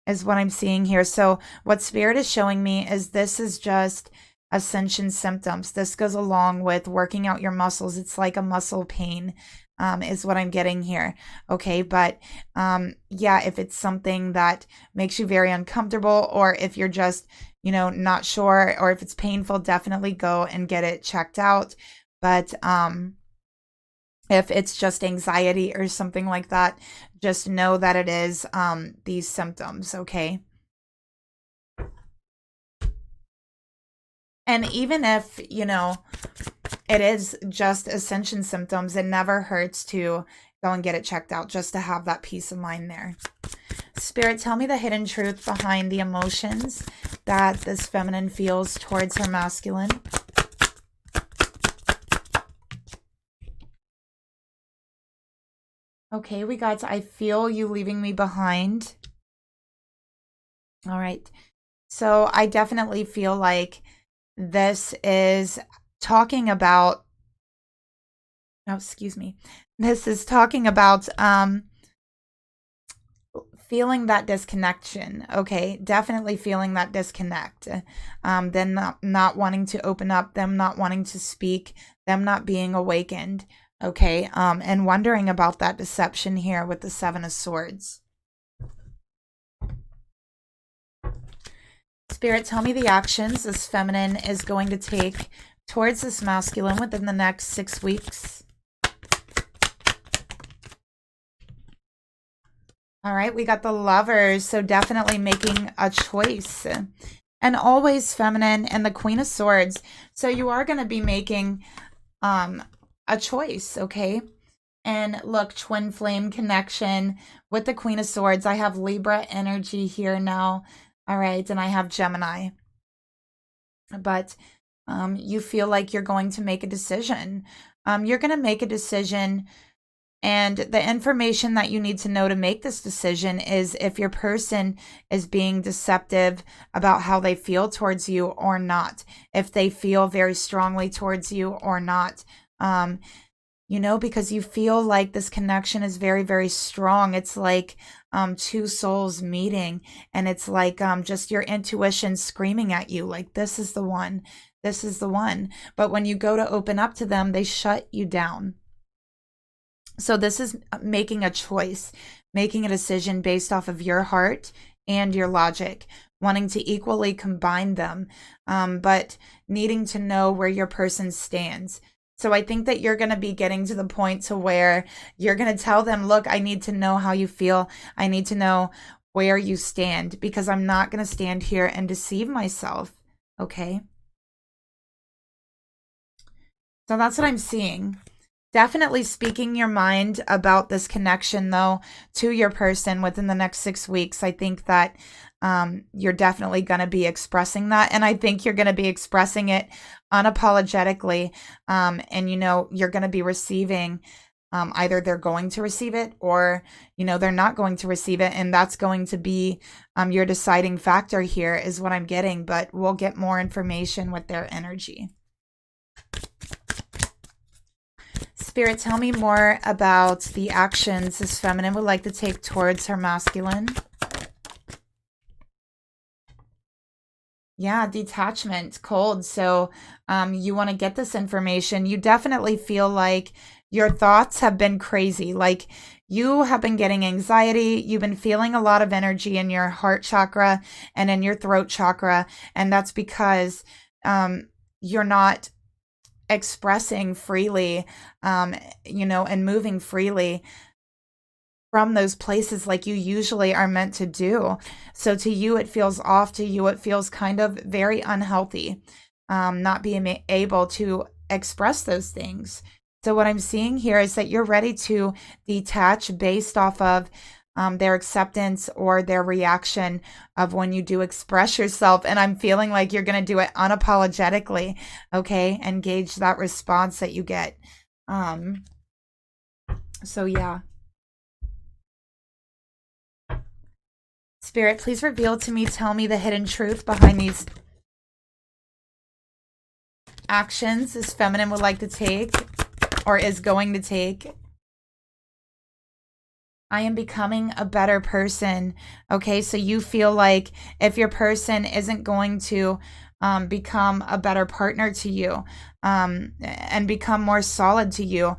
is what I'm seeing here. So what Spirit is showing me is this is just ascension symptoms. This goes along with working out your muscles. It's like a muscle pain is what I'm getting here. Okay, but yeah, if it's something that makes you very uncomfortable, or if you're just, you know, not sure, or if it's painful, definitely go and get it checked out. But if it's just anxiety or something like that, just know that it is these symptoms, okay? And even if, you know, it is just ascension symptoms, it never hurts to go and get it checked out just to have that peace of mind there. Spirit, tell me the hidden truth behind the emotions that this feminine feels towards her masculine. Okay, we got I feel you leaving me behind. All right. So I definitely feel like this is talking about, oh, excuse me. This is talking about feeling that disconnection. Okay, definitely feeling that disconnect. Them not wanting to open up, them not wanting to speak, them not being awakened. Okay, and wondering about that deception here with the Seven of Swords. Spirit, tell me the actions this feminine is going to take towards this masculine within the next 6 weeks. All right, we got the Lovers, so definitely making a choice. And always feminine, and the Queen of Swords. So you are going to be making a choice, okay? And look, twin flame connection with the Queen of Swords. I have Libra energy here now. All right, and I have Gemini. But you feel like you're going to make a decision. You're going to make a decision, and the information that you need to know to make this decision is if your person is being deceptive about how they feel towards you or not. If they feel very strongly towards you or not. You know, because you feel like this connection is very, very strong. It's like two souls meeting, and it's like just your intuition screaming at you like, this is the one, this is the one. But when you go to open up to them, they shut you down. So this is making a choice, making a decision based off of your heart and your logic, wanting to equally combine them, but needing to know where your person stands. So I think that you're going to be getting to the point to where you're going to tell them, look, I need to know how you feel. I need to know where you stand, because I'm not going to stand here and deceive myself. Okay. So that's what I'm seeing. Definitely speaking your mind about this connection, though, to your person within the next 6 weeks. I think that you're definitely going to be expressing that. And I think you're going to be expressing it unapologetically. And, you know, you're going to be receiving Either they're going to receive it or, they're not going to receive it. And that's going to be your deciding factor here is what I'm getting. But we'll get more information with their energy. Spirit, tell me more about the actions this feminine would like to take towards her masculine. Yeah, detachment, cold. So you want to get this information. You definitely feel like your thoughts have been crazy. Like you have been getting anxiety. You've been feeling a lot of energy in your heart chakra and in your throat chakra. And that's because you're not expressing freely, and moving freely from those places like you usually are meant to do. So to you, it feels off. To you, it feels kind of very unhealthy, not being able to express those things. So what I'm seeing here is that you're ready to detach based off of their acceptance or their reaction of when you do express yourself. And I'm feeling like you're going to do it unapologetically, okay? And gauge that response that you get. So yeah. Spirit, please reveal to me, tell me the hidden truth behind these actions this feminine would like to take or is going to take. I am becoming a better person. Okay, so you feel like if your person isn't going to become a better partner to you and become more solid to you,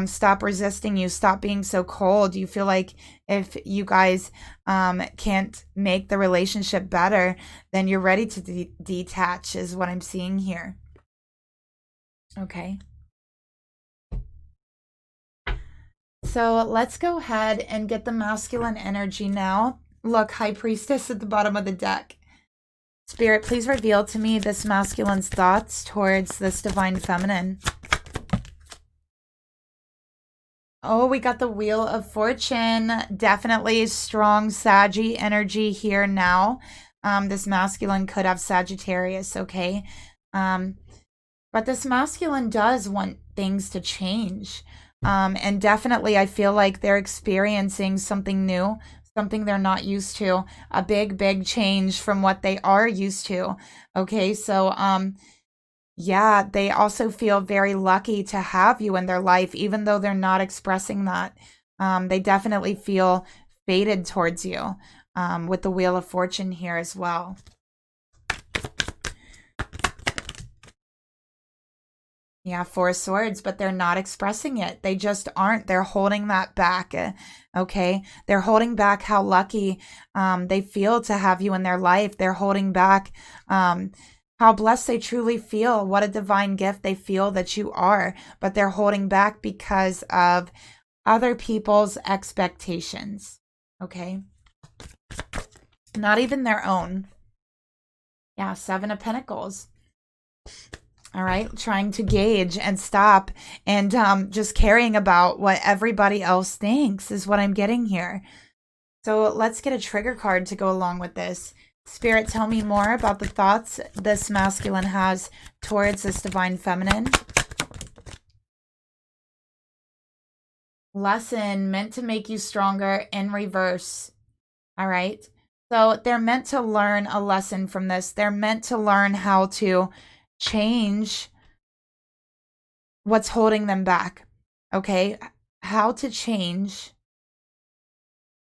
stop resisting you, stop being so cold. You feel like if you guys can't make the relationship better, then you're ready to detach is what I'm seeing here. Okay. So let's go ahead and get the masculine energy now. Look, High Priestess at the bottom of the deck. Spirit, please reveal to me this masculine's thoughts towards this divine feminine. Oh, we got the Wheel of Fortune. Definitely strong Saggy energy here now. This masculine could have Sagittarius, okay? But this masculine does want things to change. And definitely I feel like they're experiencing something new, something they're not used to, a big, big change from what they are used to. Okay, so yeah, they also feel very lucky to have you in their life, even though they're not expressing that. They definitely feel fated towards you with the Wheel of Fortune here as well. Yeah, Four of Swords, but they're not expressing it. They just aren't. They're holding that back, okay? They're holding back how lucky they feel to have you in their life. They're holding back how blessed they truly feel, what a divine gift they feel that you are, but they're holding back because of other people's expectations, okay? Not even their own. Yeah, Seven of Pentacles. All right, trying to gauge and stop and just caring about what everybody else thinks is what I'm getting here. So let's get a trigger card to go along with this. Spirit, tell me more about the thoughts this masculine has towards this divine feminine. Lesson meant to make you stronger in reverse. All right, so they're meant to learn a lesson from this. They're meant to learn how to change what's holding them back, okay? How to change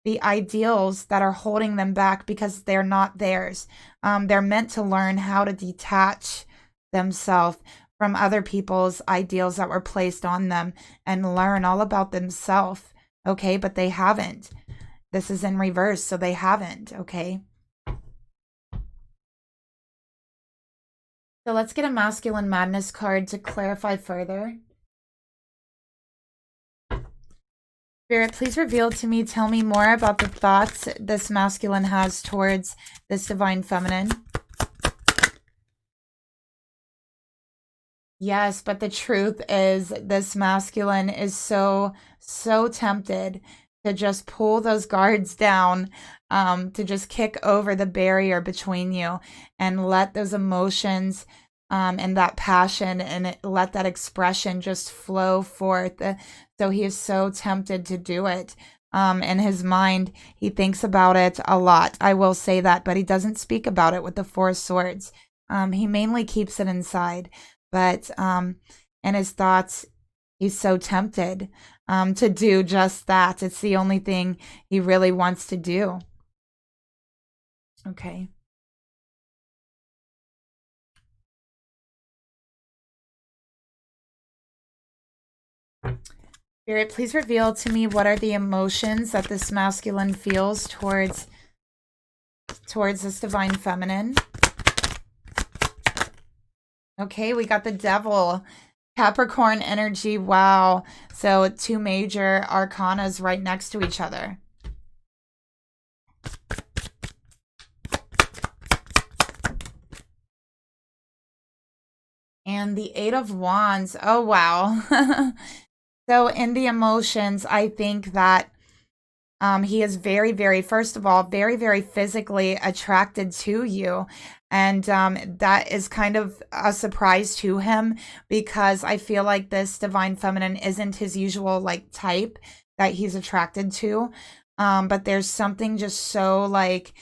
the ideals that are holding them back because they're not theirs. They're meant to learn how to detach themselves from other people's ideals that were placed on them and learn all about themselves, okay? But they haven't. This is in reverse, so they haven't, okay? So let's get a Masculine Madness card to clarify further. Spirit, please reveal to me, tell me more about the thoughts this masculine has towards this divine feminine. Yes, but the truth is this masculine is so tempted to just pull those guards down, to just kick over the barrier between you and let those emotions and that passion, and let that expression just flow forth. So he is so tempted to do it. In his mind, he thinks about it a lot. I will say that, but he doesn't speak about it with the Four of Swords. He mainly keeps it inside, but in his thoughts, he's so tempted to do just that. It's the only thing he really wants to do. Okay. Spirit, please reveal to me what are the emotions that this masculine feels towards this divine feminine. Okay, we got the Devil. Capricorn energy. Wow. So 2 major arcanas right next to each other. And the 8 of Wands. Oh, wow. So in the emotions, I think that he is very, very, first of all, very, very physically attracted to you. And that is kind of a surprise to him, because I feel like this divine feminine isn't his usual like type that he's attracted to. But there's something just so like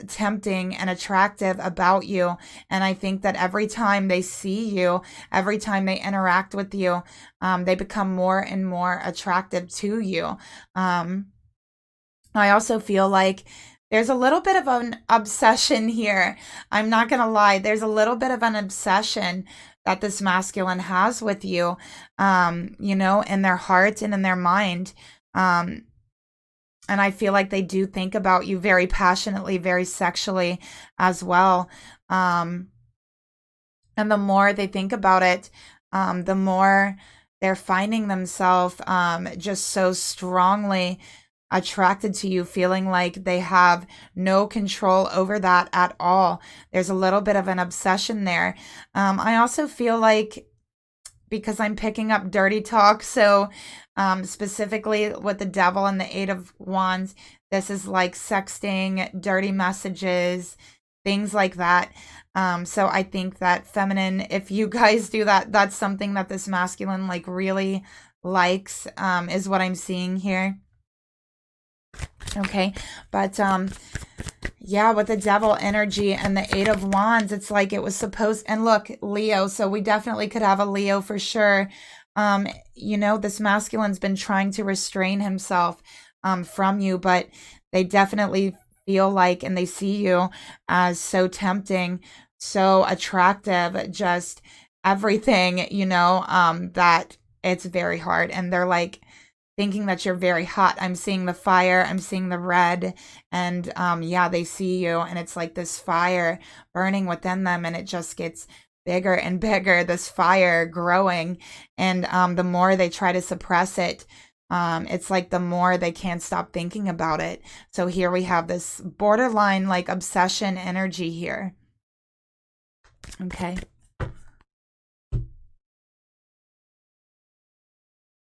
tempting and attractive about you. And I think that every time they see you, every time they interact with you, they become more and more attractive to you. I also feel like there's a little bit of an obsession here. I'm not going to lie. There's a little bit of an obsession that this masculine has with you, you know, in their heart and in their mind. And I feel like they do think about you very passionately, very sexually as well. And the more they think about it, the more they're finding themselves just so strongly attracted to you, feeling like they have no control over that at all. There's a little bit of an obsession there. I also feel like, because I'm picking up dirty talk, so specifically with the Devil and the 8 of Wands, this is like sexting, dirty messages, things like that. So I think that feminine, if you guys do that, that's something that this masculine like really likes, is what I'm seeing here. Okay, but yeah, with the Devil energy and the 8 of Wands, it's like it was supposed, and look, Leo, so we definitely could have a Leo for sure. You know, this masculine's been trying to restrain himself from you, but they definitely feel like, and they see you as so tempting, so attractive, just everything, you know, that it's very hard. And they're like thinking that you're very hot. I'm seeing the fire, I'm seeing the red, and yeah, they see you, and it's like this fire burning within them, and it just gets bigger and bigger, this fire growing. And the more they try to suppress it, it's like the more they can't stop thinking about it. So here we have this borderline like obsession energy here. Okay.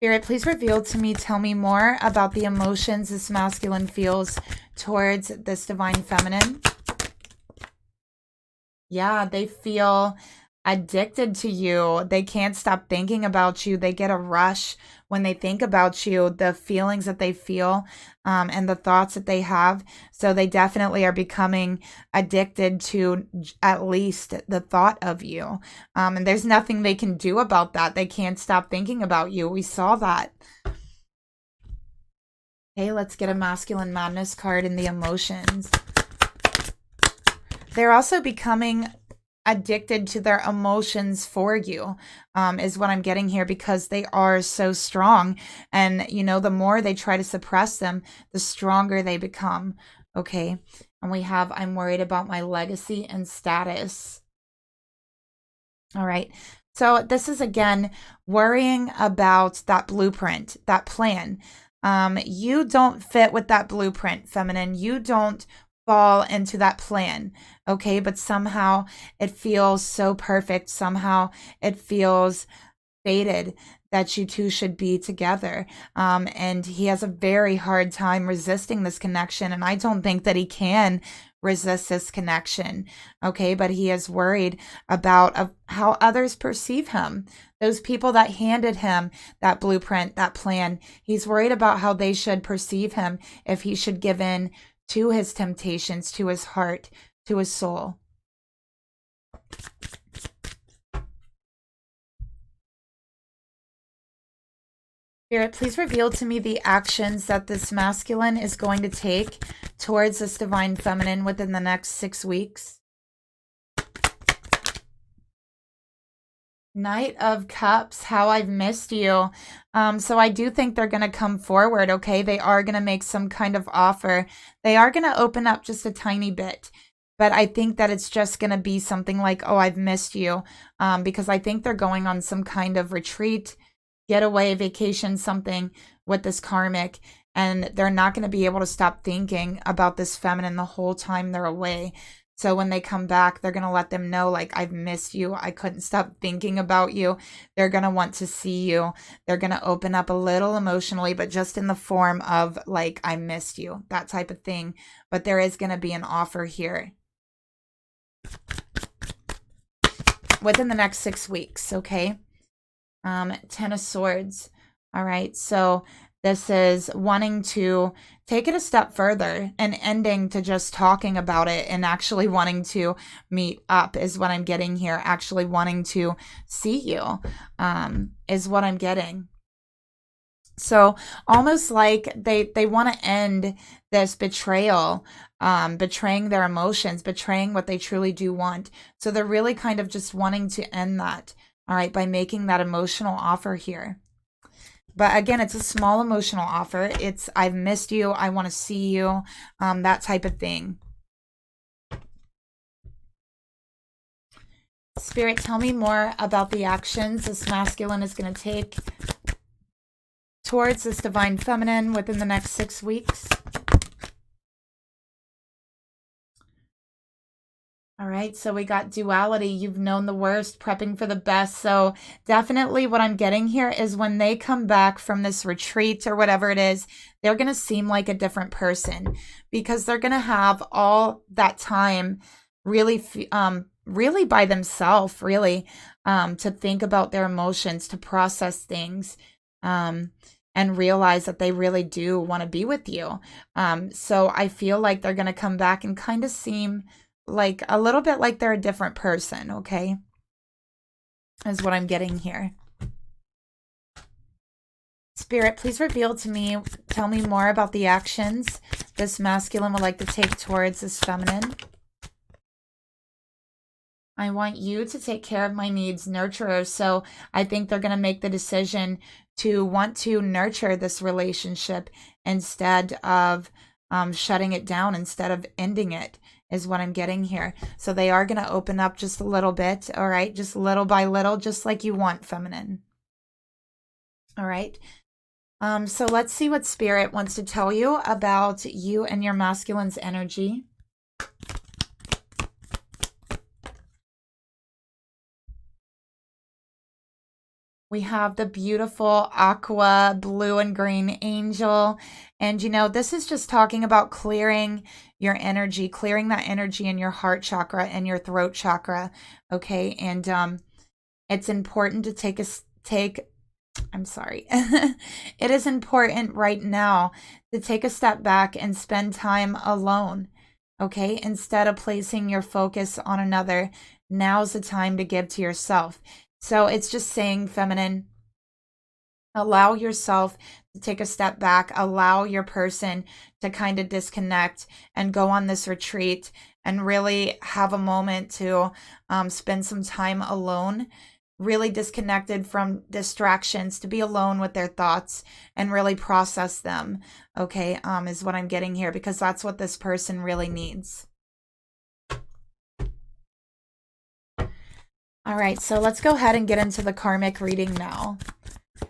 Spirit, please reveal to me, tell me more about the emotions this masculine feels towards this divine feminine. Yeah, they feel addicted to you. They can't stop thinking about you. They get a rush when they think about you, the feelings that they feel, and the thoughts that they have. So they definitely are becoming addicted to at least the thought of you. And there's nothing they can do about that. They can't stop thinking about you. We saw that. Okay, let's get a masculine madness card in the emotions. They're also becoming addicted to their emotions for you, is what I'm getting here, because they are so strong. And, you know, the more they try to suppress them, the stronger they become. Okay. And we have, I'm worried about my legacy and status. All right. So this is, again, worrying about that blueprint, that plan. You don't fit with that blueprint, feminine. You don't fall into that plan, okay? But somehow it feels so perfect. Somehow it feels fated that you two should be together. And he has a very hard time resisting this connection. And I don't think that he can resist this connection. Okay. But he is worried about how others perceive him. Those people that handed him that blueprint, that plan, he's worried about how they should perceive him, if he should give in to his temptations, to his heart, to his soul. Spirit, please reveal to me the actions that this masculine is going to take towards this divine feminine within the next 6 weeks. Knight of Cups, how I've missed you. So I do think they're going to come forward, okay? They are going to make some kind of offer. They are going to open up just a tiny bit. But I think that it's just going to be something like, oh, I've missed you. Because I think they're going on some kind of retreat, getaway, vacation, something with this karmic. And they're not going to be able to stop thinking about this feminine the whole time they're away. So when they come back, they're going to let them know, like, I've missed you. I couldn't stop thinking about you. They're going to want to see you. They're going to open up a little emotionally, but just in the form of, like, I missed you, that type of thing. But there is going to be an offer here within the next 6 weeks, okay? 10 of Swords. All right, so this is wanting to take it a step further and ending to just talking about it and actually wanting to meet up is what I'm getting here. Actually wanting to see you is what I'm getting. So almost like they want to end this betrayal, betraying their emotions, betraying what they truly do want. So they're really kind of just wanting to end that, all right, by making that emotional offer here. But again, it's a small emotional offer. It's, I've missed you. I want to see you. That type of thing. Spirit, tell me more about the actions this masculine is going to take towards this divine feminine within the next 6 weeks. All right, so we got duality. You've known the worst, prepping for the best. So definitely what I'm getting here is when they come back from this retreat or whatever it is, they're going to seem like a different person because they're going to have all that time really by themselves, really, to think about their emotions, to process things, and realize that they really do want to be with you. So I feel like they're going to come back and kind of seem like a little bit like they're a different person, okay? Is what I'm getting here. Spirit, please reveal to me, tell me more about the actions this masculine would like to take towards this feminine. I want you to take care of my needs, nurturer. So I think they're going to make the decision to want to nurture this relationship instead of shutting it down, instead of ending it, is what I'm getting here. So they are going to open up just a little bit, all right? Just little by little, just like you want, feminine. All right. So let's see what Spirit wants to tell you about you and your masculine's energy. We have the beautiful aqua, blue and green angel. And, you know, this is just talking about clearing your energy, clearing that energy in your heart chakra and your throat chakra. Okay. And it's important to I'm sorry. It is important right now to take a step back and spend time alone. Okay. Instead of placing your focus on another, now's the time to give to yourself. So it's just saying, feminine, allow yourself to take a step back, allow your person to kind of disconnect and go on this retreat and really have a moment to spend some time alone, really disconnected from distractions, to be alone with their thoughts and really process them, okay, is what I'm getting here, because that's what this person really needs. All right, so let's go ahead and get into the karmic reading now.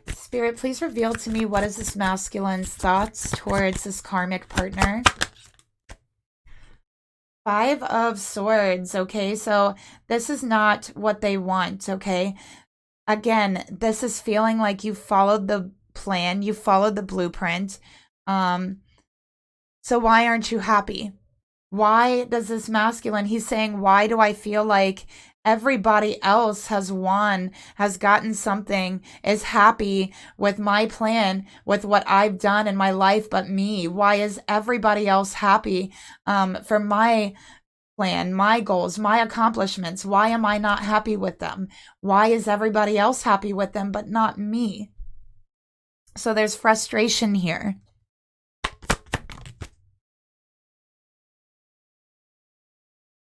Spirit, please reveal to me, what is this masculine's thoughts towards this karmic partner? 5 of Swords, okay? So this is not what they want, okay? Again, this is feeling like you followed the plan, you followed the blueprint. So why aren't you happy? Why does this masculine, he's saying, why do I feel like everybody else has won, has gotten something, is happy with my plan, with what I've done in my life, but me? Why is everybody else happy for my plan, my goals, my accomplishments? Why am I not happy with them? Why is everybody else happy with them, but not me? So there's frustration here.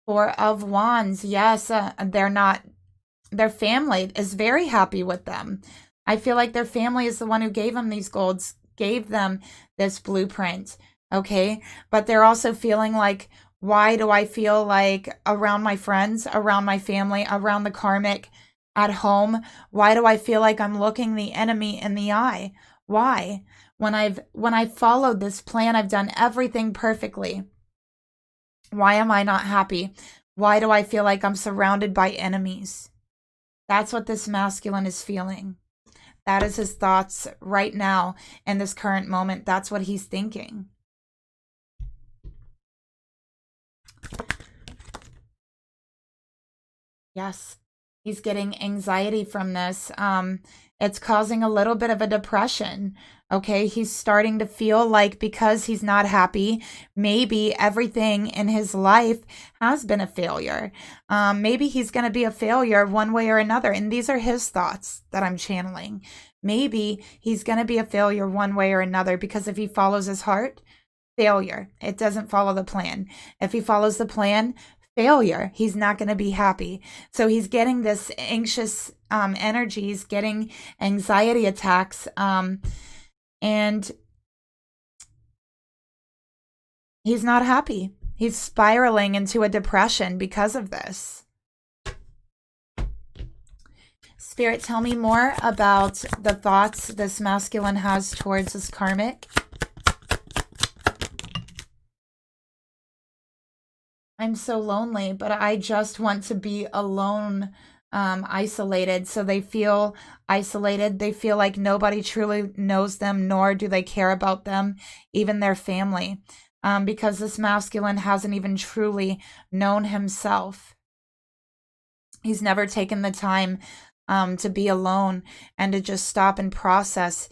Four of Wands, yes, their family is very happy with them. I feel like their family is the one who gave them these goals, gave them this blueprint, okay? But they're also feeling like, why do I feel like around my friends, around my family, around the karmic, at home, why do I feel like I'm looking the enemy in the eye? Why? When I've followed this plan, I've done everything perfectly. Why am I not happy? Why do I feel like I'm surrounded by enemies? That's what this masculine is feeling. That is his thoughts right now in this current moment. That's what he's thinking. Yes, he's getting anxiety from this. It's causing a little bit of a depression. Okay, he's starting to feel like because he's not happy, maybe everything in his life has been a failure. Maybe he's going to be a failure one way or another. And these are his thoughts that I'm channeling. Maybe he's going to be a failure one way or another because if he follows his heart, failure. It doesn't follow the plan. If he follows the plan, failure. He's not going to be happy. So he's getting this anxious energies, getting anxiety attacks, and he's not happy. He's spiraling into a depression because of this. Spirit, tell me more about the thoughts this masculine has towards this karmic. I'm so lonely, but I just want to be alone, isolated. So they feel isolated. They feel like nobody truly knows them, nor do they care about them, even their family, because this masculine hasn't even truly known himself. He's never taken the time to be alone and to just stop and process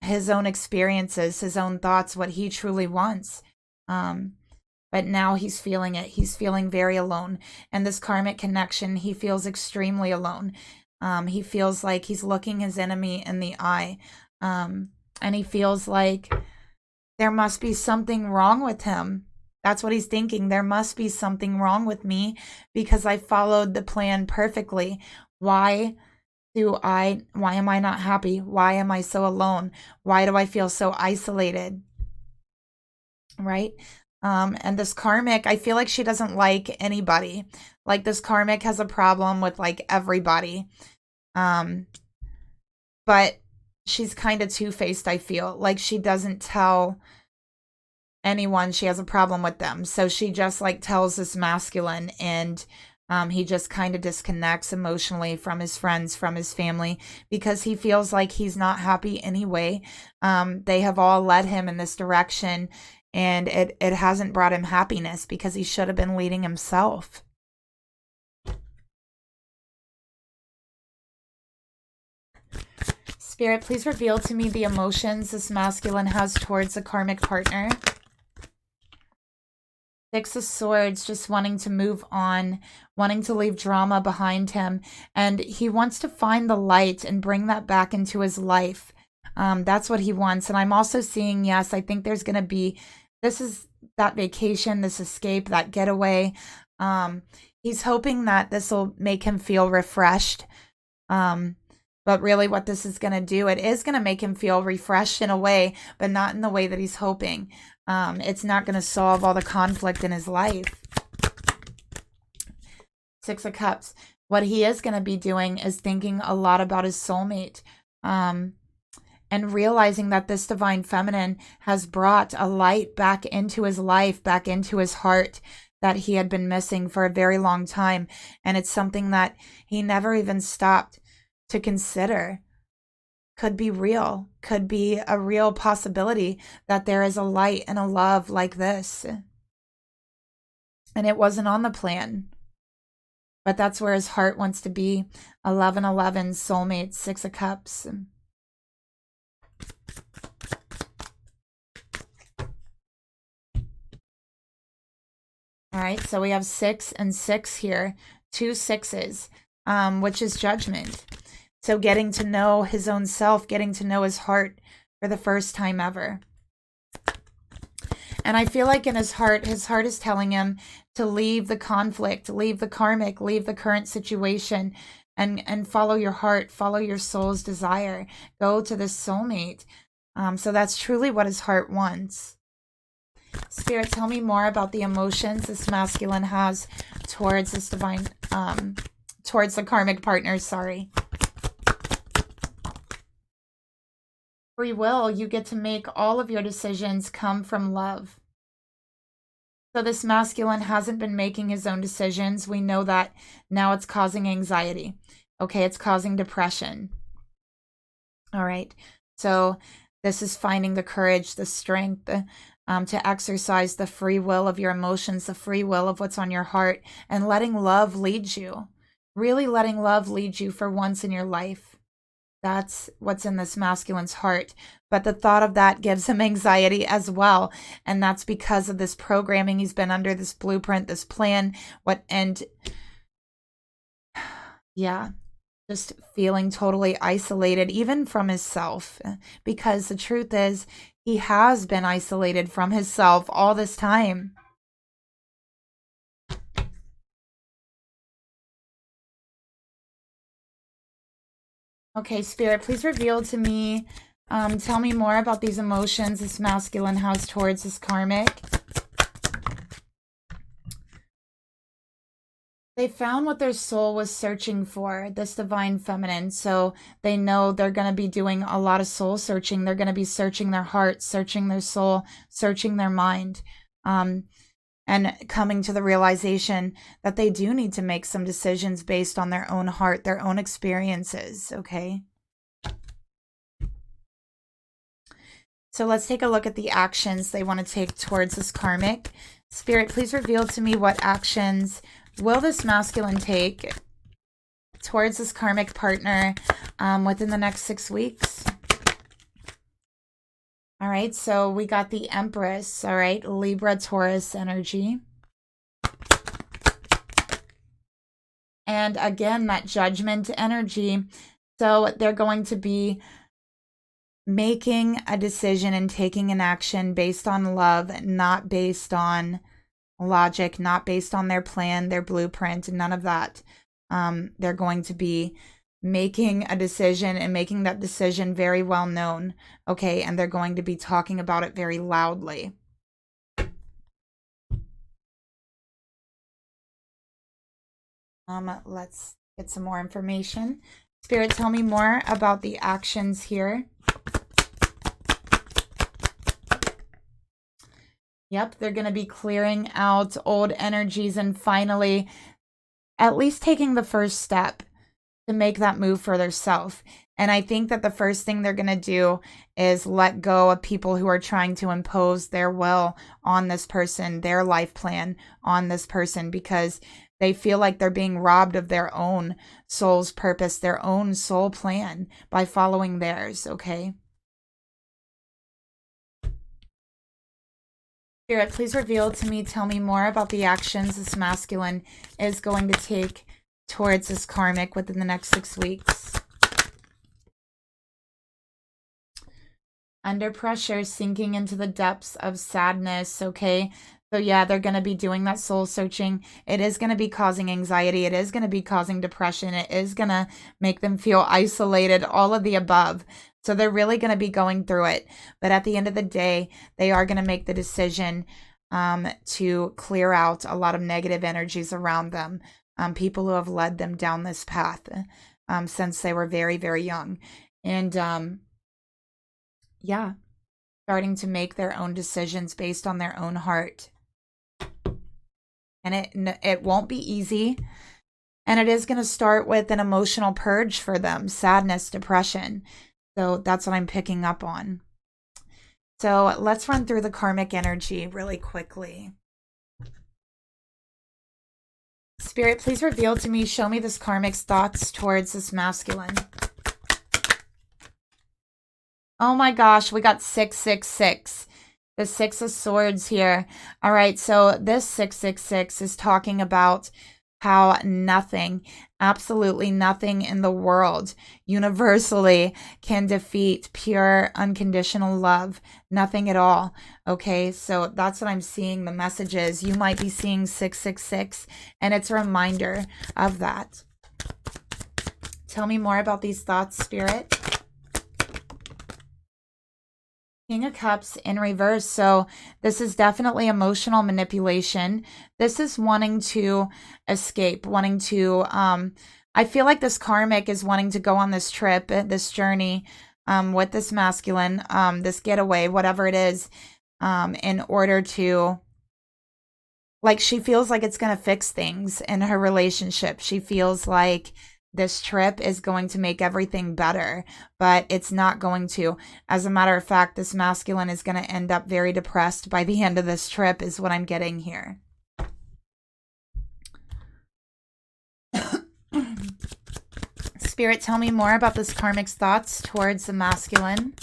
his own experiences, his own thoughts, what he truly wants. But now he's feeling it. He's feeling very alone. And this karmic connection, he feels extremely alone. He feels like he's looking his enemy in the eye. And he feels like there must be something wrong with him. That's what he's thinking. There must be something wrong with me because I followed the plan perfectly. Why am I not happy? Why am I so alone? Why do I feel so isolated? Right? And this karmic, I feel like she doesn't like anybody. Like this karmic has a problem with like everybody. But she's kind of two-faced, I feel. Like she doesn't tell anyone she has a problem with them. So she just like tells this masculine, and he just kind of disconnects emotionally from his friends, from his family, because he feels like he's not happy anyway. They have all led him in this direction, and it hasn't brought him happiness because he should have been leading himself. Spirit, please reveal to me the emotions this masculine has towards a karmic partner. Six of Swords, just wanting to move on, wanting to leave drama behind him. And he wants to find the light and bring that back into his life. That's what he wants. And I'm also seeing, yes, I think there's going to be, this is that vacation, this escape, that getaway. He's hoping that this will make him feel refreshed. But really what this is going to do, it is going to make him feel refreshed in a way, but not in the way that he's hoping. It's not going to solve all the conflict in his life. Six of Cups. What he is going to be doing is thinking a lot about his soulmate. And realizing that this divine feminine has brought a light back into his life, back into his heart that he had been missing for a very long time. And it's something that he never even stopped to consider. Could be real, could be a real possibility that there is a light and a love like this. And it wasn't on the plan. But that's where his heart wants to be. 1111, soulmates, 6 of Cups. All right, so we have 6 and 6 here. 2 6s, which is judgment. So getting to know his own self, getting to know his heart for the first time ever. And I feel like in his heart is telling him to leave the conflict, leave the karmic, leave the current situation, and follow your heart, follow your soul's desire. Go to this soulmate. So that's truly what his heart wants. Spirit, tell me more about the emotions this masculine has towards this divine, towards the karmic partner, sorry. Free will, you get to make all of your decisions come from love. So this masculine hasn't been making his own decisions. We know that now it's causing anxiety. Okay, it's causing depression. All right, so this is finding the courage, the strength to exercise the free will of your emotions, the free will of what's on your heart, and letting love lead you. Really letting love lead you for once in your life. That's what's in this masculine's heart. But the thought of that gives him anxiety as well. And that's because of this programming he's been under, this blueprint, this plan, yeah, just feeling totally isolated, even from himself. Because the truth is, he has been isolated from himself all this time. Okay, Spirit, please reveal to me, tell me more about these emotions this masculine has towards this karmic. They found what their soul was searching for, this divine feminine. So they know they're going to be doing a lot of soul searching. They're going to be searching their heart, searching their soul, searching their mind. And coming to the realization that they do need to make some decisions based on their own heart, their own experiences, okay? So let's take a look at the actions they want to take towards this karmic. Spirit, please reveal to me what actions will this masculine take towards this karmic partner within the next 6 weeks. All right, so we got the Empress, all right, Libra, Taurus energy. And again, that Judgment energy. So they're going to be making a decision and taking an action based on love, not based on logic, not based on their plan, their blueprint, none of that. They're going to be making a decision and making that decision very well known, okay? And they're going to be talking about it very loudly. Let's get some more information. Spirit, tell me more about the actions here. Yep, they're going to be clearing out old energies and finally at least taking the first step to make that move for themselves. And I think that the first thing they're going to do is let go of people who are trying to impose their will on this person, their life plan on this person, because they feel like they're being robbed of their own soul's purpose, their own soul plan by following theirs, okay? Spirit, please reveal to me, tell me more about the actions this masculine is going to take towards this karmic within the next 6 weeks. Under pressure, sinking into the depths of sadness, okay? So yeah, they're going to be doing that soul searching. It is going to be causing anxiety. It is going to be causing depression. It is going to make them feel isolated, all of the above. So they're really going to be going through it. But at the end of the day, they are going to make the decision to clear out a lot of negative energies around them. People who have led them down this path since they were very, very young. And yeah, starting to make their own decisions based on their own heart. And it won't be easy. And it is going to start with an emotional purge for them, sadness, depression. So that's what I'm picking up on. So let's run through the karmic energy really quickly. Spirit, please reveal to me, show me this karmic's thoughts towards this masculine. Oh my gosh, we got 666. The 6 of Swords here. All right, so this 666 is talking about how nothing, absolutely nothing in the world universally can defeat pure unconditional love. Nothing at all. Okay, so that's what I'm seeing. The messages, you might be seeing 666, and it's a reminder of that. Tell me more about these thoughts, Spirit. King of Cups in reverse. So this is definitely emotional manipulation. This is wanting to escape, wanting to, I feel like this karmic is wanting to go on this trip, this journey, with this masculine, this getaway, whatever it is, in order to, like, she feels like it's going to fix things in her relationship. She feels like this trip is going to make everything better, but it's not going to. As a matter of fact, this masculine is going to end up very depressed by the end of this trip, is what I'm getting here. Spirit, tell me more about this karmic's thoughts towards the masculine.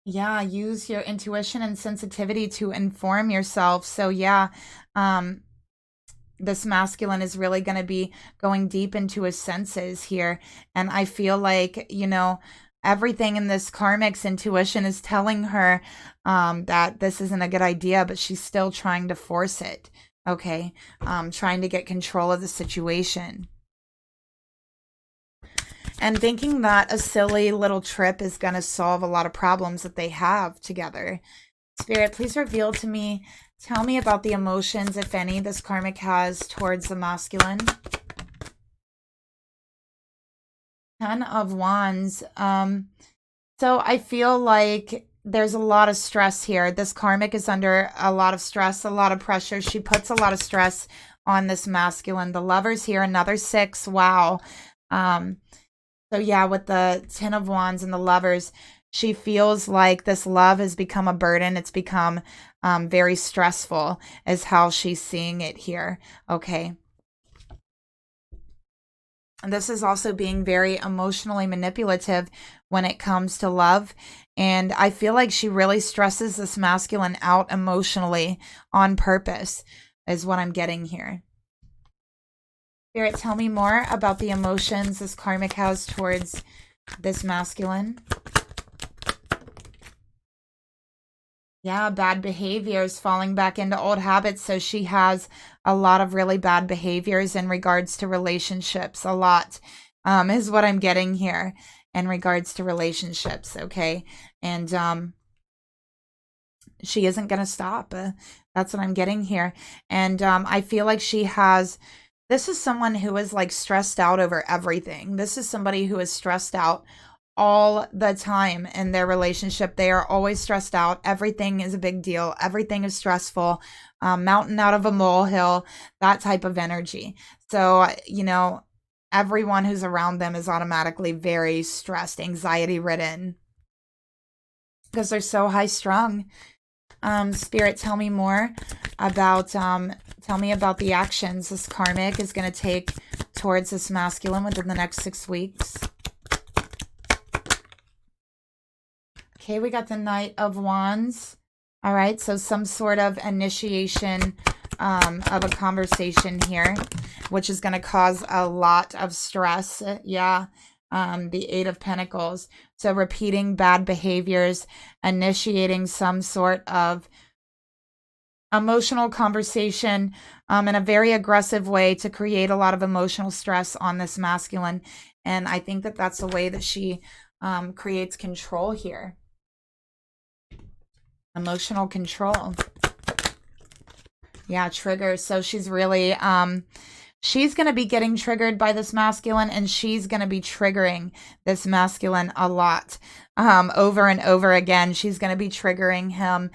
Yeah, use your intuition and sensitivity to inform yourself. So yeah, this masculine is really going to be going deep into his senses here. And I feel like, you know, everything in this karmic's intuition is telling her that this isn't a good idea, but she's still trying to force it. Okay. Trying to get control of the situation. And thinking that a silly little trip is going to solve a lot of problems that they have together. Spirit, please reveal to me, tell me about the emotions, if any, this karmic has towards the masculine. 10 of Wands. So I feel like there's a lot of stress here. This karmic is under a lot of stress, a lot of pressure. She puts a lot of stress on this masculine. The Lovers here, another 6. Wow. So yeah, with the 10 of Wands and the Lovers, she feels like this love has become a burden. It's become very stressful, is how she's seeing it here. Okay. And this is also being very emotionally manipulative when it comes to love. And I feel like she really stresses this masculine out emotionally on purpose, is what I'm getting here. Spirit, tell me more about the emotions this karmic has towards this masculine. Yeah, bad behaviors, falling back into old habits. So she has a lot of really bad behaviors in regards to relationships. A lot is what I'm getting here in regards to relationships, okay? And she isn't going to stop. That's what I'm getting here. And I feel like she has... This is someone who is like stressed out over everything. This is somebody who is stressed out all the time in their relationship. They are always stressed out. Everything is a big deal. Everything is stressful. Mountain out of a molehill, that type of energy. So, you know, everyone who's around them is automatically very stressed, anxiety ridden, because they're so high strung. Spirit, tell me more about, tell me about the actions this karmic is going to take towards this masculine within the next 6 weeks. Okay, we got the Knight of Wands. All right, so some sort of initiation of a conversation here, which is going to cause a lot of stress. Yeah, the 8 of Pentacles. So repeating bad behaviors, initiating some sort of emotional conversation in a very aggressive way to create a lot of emotional stress on this masculine. And I think that that's the way that she creates control here. Emotional control. Yeah, triggers. So she's really she's going to be getting triggered by this masculine, and she's going to be triggering this masculine a lot. Over and over again, she's going to be triggering him,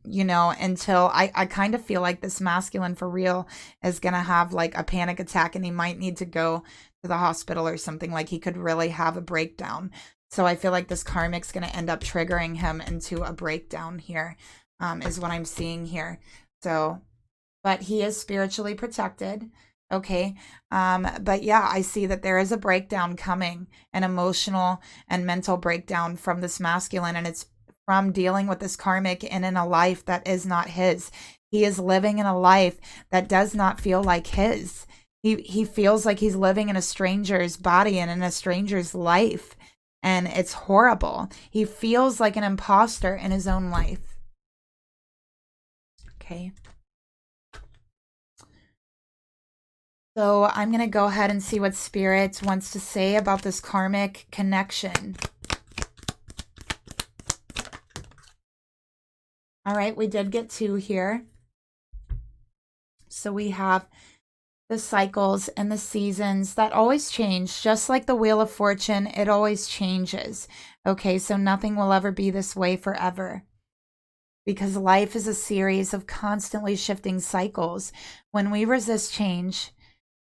you know, until I kind of feel like this masculine for real is going to have like a panic attack, and he might need to go to the hospital or something. Like he could really have a breakdown. So I feel like this karmic's going to end up triggering him into a breakdown here, is what I'm seeing here. So, but he is spiritually protected. Okay. But yeah, I see that there is a breakdown coming, an emotional and mental breakdown from this masculine. And it's from dealing with this karmic and in a life that is not his. He is living in a life that does not feel like his. He feels like he's living in a stranger's body and in a stranger's life. And it's horrible. He feels like an imposter in his own life. Okay. So I'm going to go ahead and see what Spirit wants to say about this karmic connection. All right, we did get 2 here. So we have the cycles and the seasons that always change, just like the Wheel of Fortune, it always changes. Okay, so nothing will ever be this way forever, because life is a series of constantly shifting cycles. When we resist change,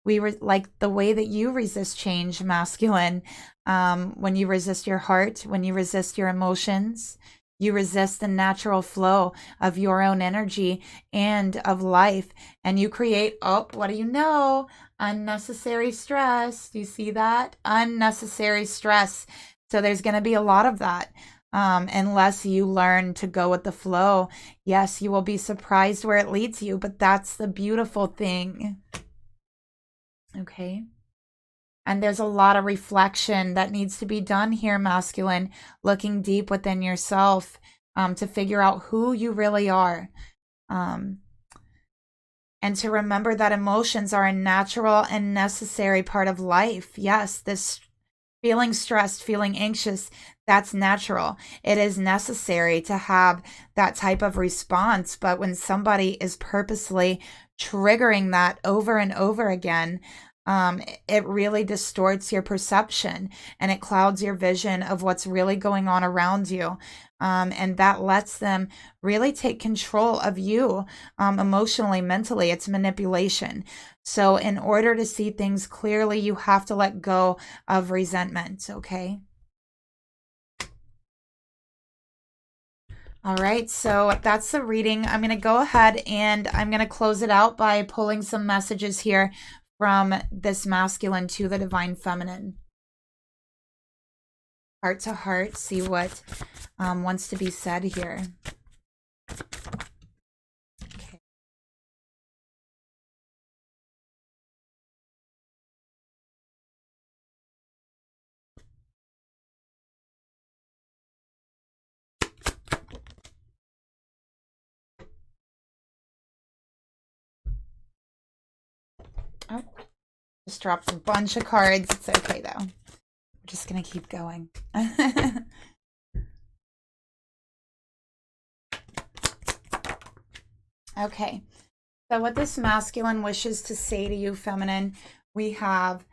like the way that you resist change, masculine, when you resist your heart, when you resist your emotions, you resist the natural flow of your own energy and of life, and you create, oh, what do you know? Unnecessary stress. Do you see that? Unnecessary stress. So there's going to be a lot of that. Unless you learn to go with the flow. Yes, you will be surprised where it leads you, but that's the beautiful thing. Okay. And there's a lot of reflection that needs to be done here, masculine, looking deep within yourself, to figure out who you really are. And to remember that emotions are a natural and necessary part of life. Yes, this feeling stressed, feeling anxious, that's natural. It is necessary to have that type of response. But when somebody is purposely triggering that over and over again, it really distorts your perception, and it clouds your vision of what's really going on around you. And that lets them really take control of you, emotionally, mentally. It's manipulation. So in order to see things clearly, you have to let go of resentment. Okay. All right, so that's the reading. I'm going to go ahead and I'm going to close it out by pulling some messages here from this masculine to the divine feminine. Heart to heart, see what wants to be said here. Okay. Oh, just dropped a bunch of cards. It's okay though. We're just gonna keep going. Okay, so what this masculine wishes to say to you, feminine, we have,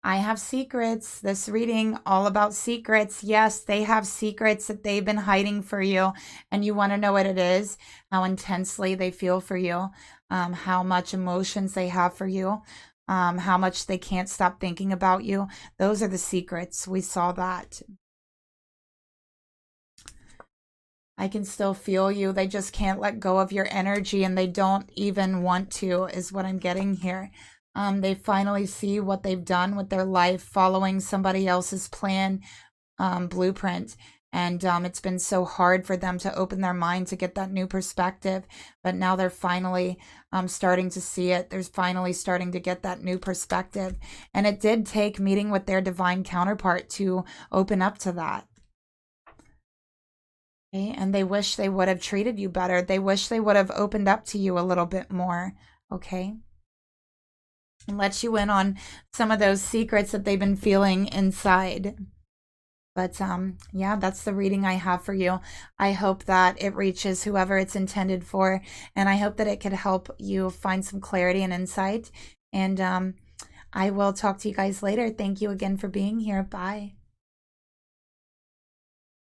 I have secrets. This reading all about secrets. Yes, they have secrets that they've been hiding for you, and you want to know what it is, how intensely they feel for you, how much emotions they have for you, how much they can't stop thinking about you. Those are the secrets. We saw that. I can still feel you. They just can't let go of your energy, and they don't even want to, is what I'm getting here. They finally see what they've done with their life, following somebody else's plan, blueprint. And it's been so hard for them to open their mind to get that new perspective. But now they're finally starting to see it. They're finally starting to get that new perspective. And it did take meeting with their divine counterpart to open up to that. Okay? And they wish they would have treated you better. They wish they would have opened up to you a little bit more. Okay? And let you in on some of those secrets that they've been feeling inside. But yeah, that's the reading I have for you. I hope that it reaches whoever it's intended for, and I hope that it could help you find some clarity and insight And I will talk to you guys later. Thank you again for being here. Bye.